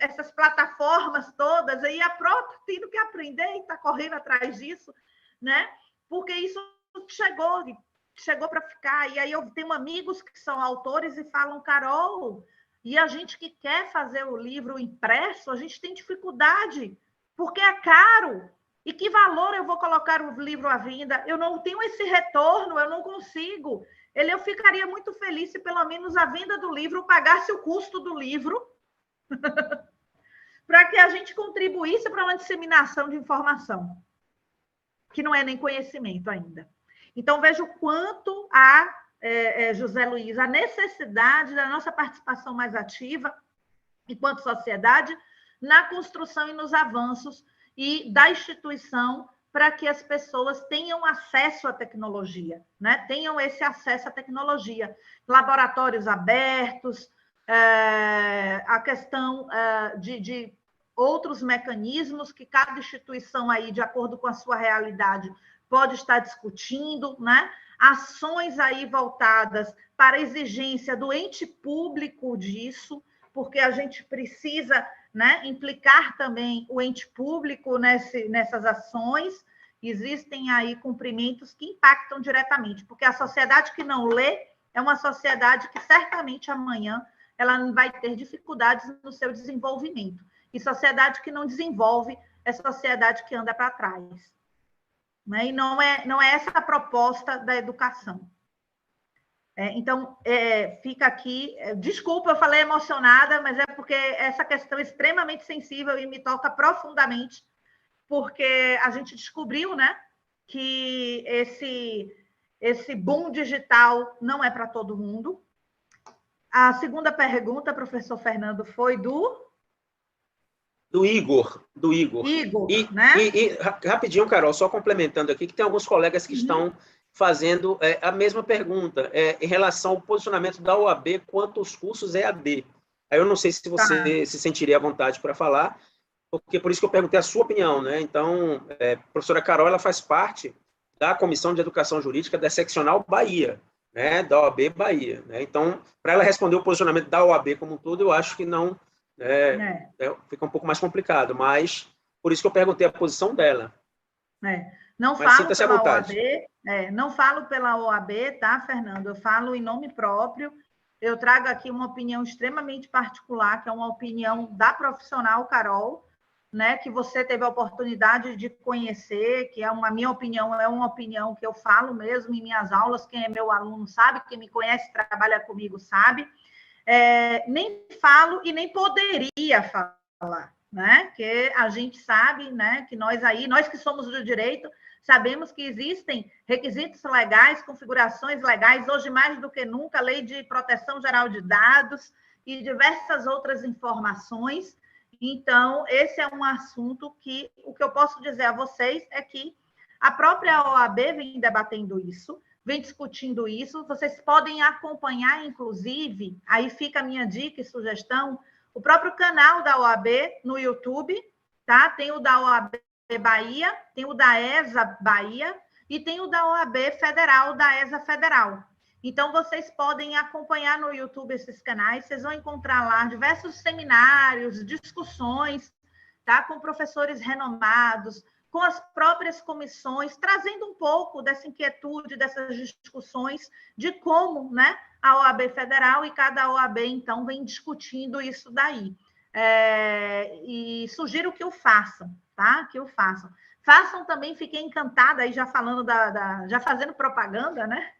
essas plataformas todas. Aí a Pro está tendo que aprender e está correndo atrás disso, né? Porque isso chegou para ficar. E aí eu tenho amigos que são autores e falam, Carol, e a gente que quer fazer o livro impresso, a gente tem dificuldade, porque é caro. E que valor eu vou colocar o livro à venda? Eu não tenho esse retorno, eu não consigo. Eu ficaria muito feliz se pelo menos a venda do livro pagasse o custo do livro para que a gente contribuísse para uma disseminação de informação, que não é nem conhecimento ainda. Então, veja o quanto José Luiz, a necessidade da nossa participação mais ativa, enquanto sociedade, na construção e nos avanços e da instituição para que as pessoas tenham acesso à tecnologia, né? Tenham esse acesso à tecnologia. Laboratórios abertos, a questão de outros mecanismos que cada instituição aí, de acordo com a sua realidade, pode estar discutindo, né? Ações aí voltadas para a exigência do ente público disso, porque a gente precisa, né, implicar também o ente público nessas ações. Existem aí cumprimentos que impactam diretamente, porque a sociedade que não lê é uma sociedade que certamente amanhã ela vai ter dificuldades no seu desenvolvimento. E sociedade que não desenvolve é sociedade que anda para trás. Né? E não é essa a proposta da educação. Então, fica aqui... Desculpa, eu falei emocionada, mas é porque essa questão é extremamente sensível e me toca profundamente, porque a gente descobriu, né, que esse boom digital não é para todo mundo. A segunda pergunta, professor Fernando, foi do Igor. Igor, né? E rapidinho, Carol, só complementando aqui, que tem alguns colegas que estão fazendo a mesma pergunta em relação ao posicionamento da OAB quanto aos cursos EAD. Aí eu não sei se você se sentiria à vontade para falar, porque por isso que eu perguntei a sua opinião, né? Então, a professora Carol, ela faz parte da Comissão de Educação Jurídica da Seccional Bahia, né? Da OAB Bahia, né? Então, para ela responder o posicionamento da OAB como um todo, eu acho que não... fica um pouco mais complicado, mas por isso que eu perguntei a posição dela. Não mas falo pela OAB, Não falo pela OAB, tá, Fernando? Eu falo em nome próprio. Eu trago aqui uma opinião extremamente particular, que é uma opinião da profissional Carol, né, que você teve a oportunidade de conhecer, que é minha opinião, é uma opinião que eu falo mesmo em minhas aulas. Quem é meu aluno sabe, quem me conhece, trabalha comigo, sabe. Nem falo e nem poderia falar, né? Que a gente sabe, né, que nós que somos do direito, sabemos que existem requisitos legais, configurações legais, hoje mais do que nunca, a Lei de Proteção Geral de Dados e diversas outras informações. Então, esse é um assunto que o que eu posso dizer a vocês é que a própria OAB vem debatendo isso, vem discutindo isso. Vocês podem acompanhar, inclusive, aí fica a minha dica e sugestão, o próprio canal da OAB no YouTube, tá? Tem o da OAB Bahia, tem o da ESA Bahia e tem o da OAB Federal, da ESA Federal. Então, vocês podem acompanhar no YouTube esses canais, vocês vão encontrar lá diversos seminários, discussões, tá? Com professores renomados, com as próprias comissões, trazendo um pouco dessa inquietude, dessas discussões de como, né, a OAB Federal e cada OAB, então, vem discutindo isso daí. E sugiro que o façam, tá? Que o façam. Façam também, fiquei encantada, aí já falando já fazendo propaganda, né?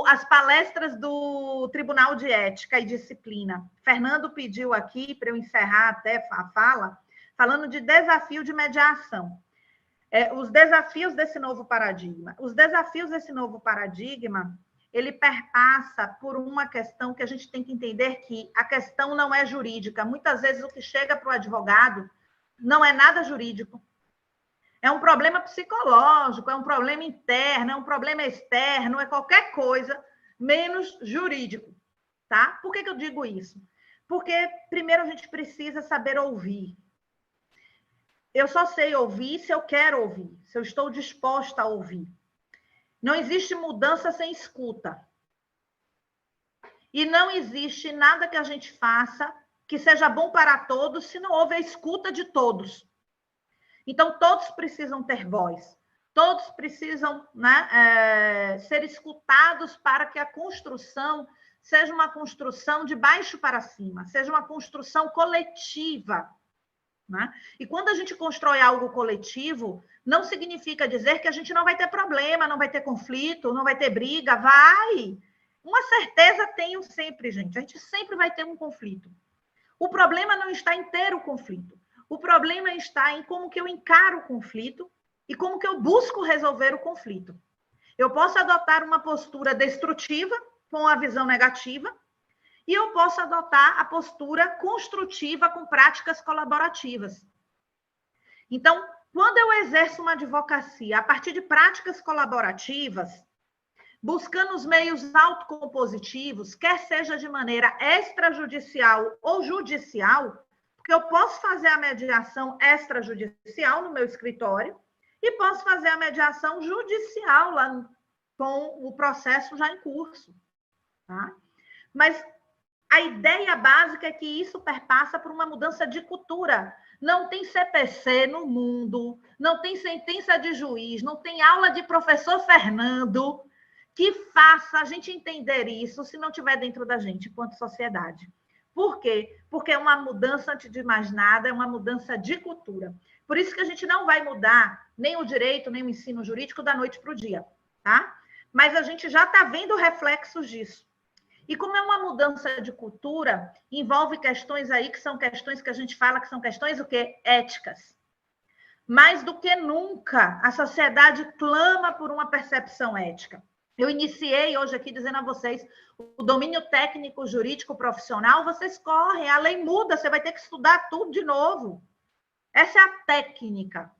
As palestras do Tribunal de Ética e Disciplina. Fernando pediu aqui, para eu encerrar até a fala, falando de desafio de mediação. Os desafios desse novo paradigma. Os desafios desse novo paradigma, ele perpassa por uma questão que a gente tem que entender que a questão não é jurídica. Muitas vezes o que chega para o advogado não é nada jurídico. É um problema psicológico, é um problema interno, é um problema externo, é qualquer coisa menos jurídico, tá? Por que eu digo isso? Porque, primeiro, a gente precisa saber ouvir. Eu só sei ouvir se eu quero ouvir, se eu estou disposta a ouvir. Não existe mudança sem escuta. E não existe nada que a gente faça que seja bom para todos se não houver a escuta de todos. Então, todos precisam ter voz. Todos precisam, né, ser escutados para que a construção seja uma construção de baixo para cima, seja uma construção coletiva. Né? E quando a gente constrói algo coletivo, não significa dizer que a gente não vai ter problema, não vai ter conflito, não vai ter briga, vai. Uma certeza tenho sempre, gente. A gente sempre vai ter um conflito. O problema não está em ter o conflito. O problema está em como que eu encaro o conflito e como que eu busco resolver o conflito. Eu posso adotar uma postura destrutiva, com a visão negativa, e eu posso adotar a postura construtiva com práticas colaborativas. Então, quando eu exerço uma advocacia a partir de práticas colaborativas, buscando os meios autocompositivos, quer seja de maneira extrajudicial ou judicial, porque eu posso fazer a mediação extrajudicial no meu escritório e posso fazer a mediação judicial lá com o processo já em curso. Tá? Mas a ideia básica é que isso perpassa por uma mudança de cultura. Não tem CPC no mundo, não tem sentença de juiz, não tem aula de professor Fernando que faça a gente entender isso se não estiver dentro da gente, enquanto sociedade. Por quê? Porque é uma mudança, antes de mais nada, é uma mudança de cultura. Por isso que a gente não vai mudar nem o direito, nem o ensino jurídico da noite para o dia, tá? Mas a gente já está vendo reflexos disso. E como é uma mudança de cultura, envolve questões aí que são questões que a gente fala que são questões o quê? Éticas. Mais do que nunca, a sociedade clama por uma percepção ética. Eu iniciei hoje aqui dizendo a vocês, o domínio técnico, jurídico, profissional, vocês correm, a lei muda, você vai ter que estudar tudo de novo. Essa é a técnica.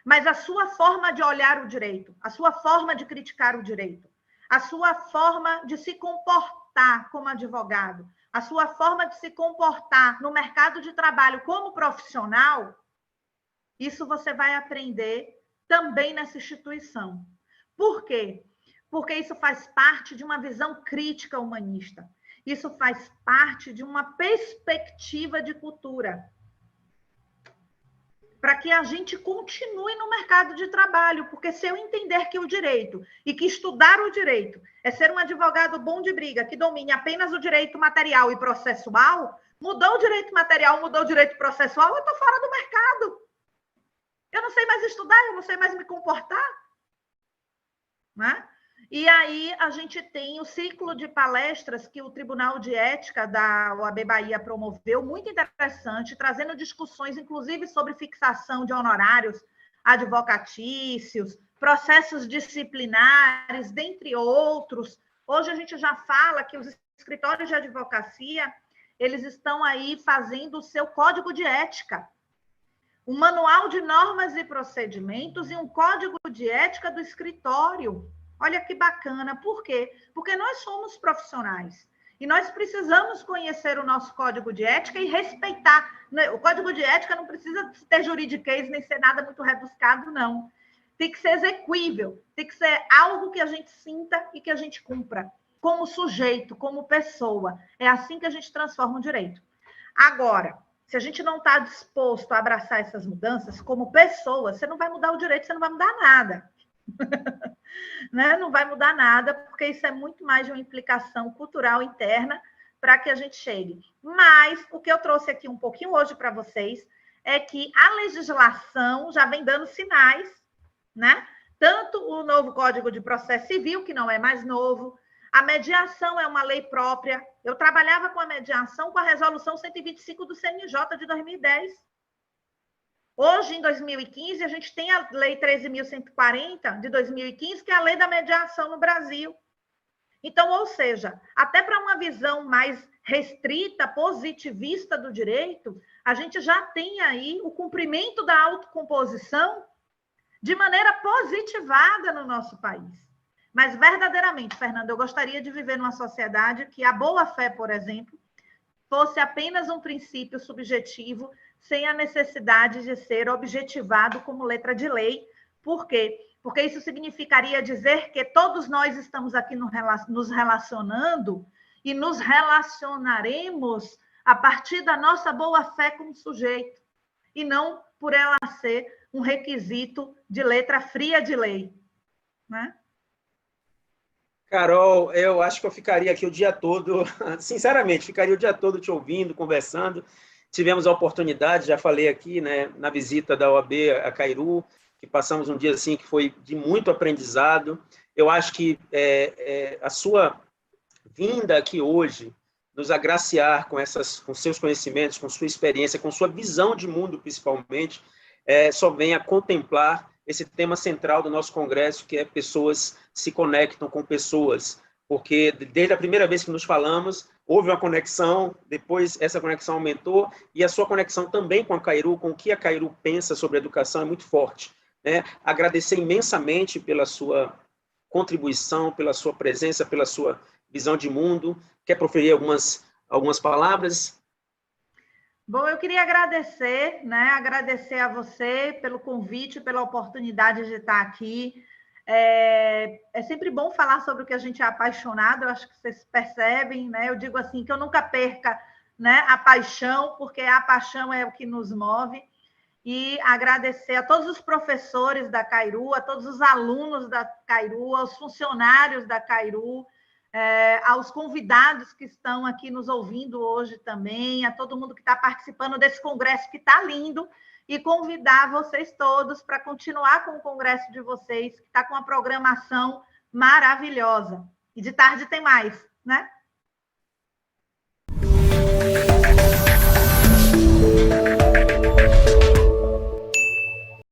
Mas a sua forma de olhar o direito, a sua forma de criticar o direito, a sua forma de se comportar como advogado, a sua forma de se comportar no mercado de trabalho como profissional, isso você vai aprender também nessa instituição. Por quê? Porque isso faz parte de uma visão crítica humanista. Isso faz parte de uma perspectiva de cultura. para que a gente continue no mercado de trabalho, porque se eu entender que o direito e que estudar o direito é ser um advogado bom de briga, que domine apenas o direito material e processual, mudou o direito material, mudou o direito processual, eu estou fora do mercado. Eu não sei mais estudar, eu não sei mais me comportar. Né? E aí a gente tem o ciclo de palestras que o Tribunal de Ética da OAB Bahia promoveu, muito interessante, trazendo discussões, inclusive, sobre fixação de honorários advocatícios, processos disciplinares, dentre outros. Hoje a gente já fala que os escritórios de advocacia, eles estão aí fazendo o seu código de ética, um manual de normas e procedimentos e um código de ética do escritório. Olha que bacana. Por quê? Porque nós somos profissionais e nós precisamos conhecer o nosso código de ética e respeitar. O código de ética não precisa ter juridiquês nem ser nada muito rebuscado, não. Tem que ser exequível, tem que ser algo que a gente sinta e que a gente cumpra, como sujeito, como pessoa. É assim que a gente transforma o direito. Agora, se a gente não está disposto a abraçar essas mudanças como pessoa, você não vai mudar o direito, você não vai mudar nada. Né? Não vai mudar nada, porque isso é muito mais de uma implicação cultural interna para que a gente chegue. Mas o que eu trouxe aqui um pouquinho hoje para vocês é que a legislação já vem dando sinais, né? Tanto o novo Código de Processo Civil, que não é mais novo, a mediação é uma lei própria. Eu trabalhava com a mediação com a Resolução 125 do CNJ de 2010. Hoje, em 2015, a gente tem a Lei 13.140 de 2015, que é a lei da mediação no Brasil. Então, ou seja, até para uma visão mais restrita, positivista do direito, a gente já tem aí o cumprimento da autocomposição de maneira positivada no nosso país. Mas, verdadeiramente, Fernanda, eu gostaria de viver numa sociedade que a boa-fé, por exemplo, fosse apenas um princípio subjetivo, sem a necessidade de ser objetivado como letra de lei. Por quê? Porque isso significaria dizer que todos nós estamos aqui nos relacionando e nos relacionaremos a partir da nossa boa-fé como sujeito, e não por ela ser um requisito de letra fria de lei. Né? Carol, eu acho que eu ficaria aqui o dia todo, sinceramente, ficaria o dia todo te ouvindo, conversando. Tivemos a oportunidade, já falei aqui, né, na visita da OAB a Cairu, que passamos um dia assim que foi de muito aprendizado. Eu acho que a sua vinda aqui hoje, nos agraciar com seus conhecimentos, com sua experiência, com sua visão de mundo, principalmente, só vem a contemplar esse tema central do nosso congresso, que é pessoas se conectam com pessoas, porque desde a primeira vez que nos falamos, houve uma conexão, depois essa conexão aumentou, e a sua conexão também com a Cairu, com o que a Cairu pensa sobre educação, é muito forte. Né? Agradecer imensamente pela sua contribuição, pela sua presença, pela sua visão de mundo. Quer proferir algumas palavras? Bom, eu queria agradecer, né? Agradecer a você pelo convite, pela oportunidade de estar aqui. É sempre bom falar sobre o que a gente é apaixonado, eu acho que vocês percebem, né? Eu digo assim, que eu nunca perca, né, a paixão, porque a paixão é o que nos move. E agradecer a todos os professores da Cairu, a todos os alunos da Cairu, aos funcionários da Cairu, aos convidados que estão aqui nos ouvindo hoje também, a todo mundo que está participando desse congresso que está lindo, e convidar vocês todos para continuar com o congresso de vocês, que está com uma programação maravilhosa. E de tarde tem mais, né?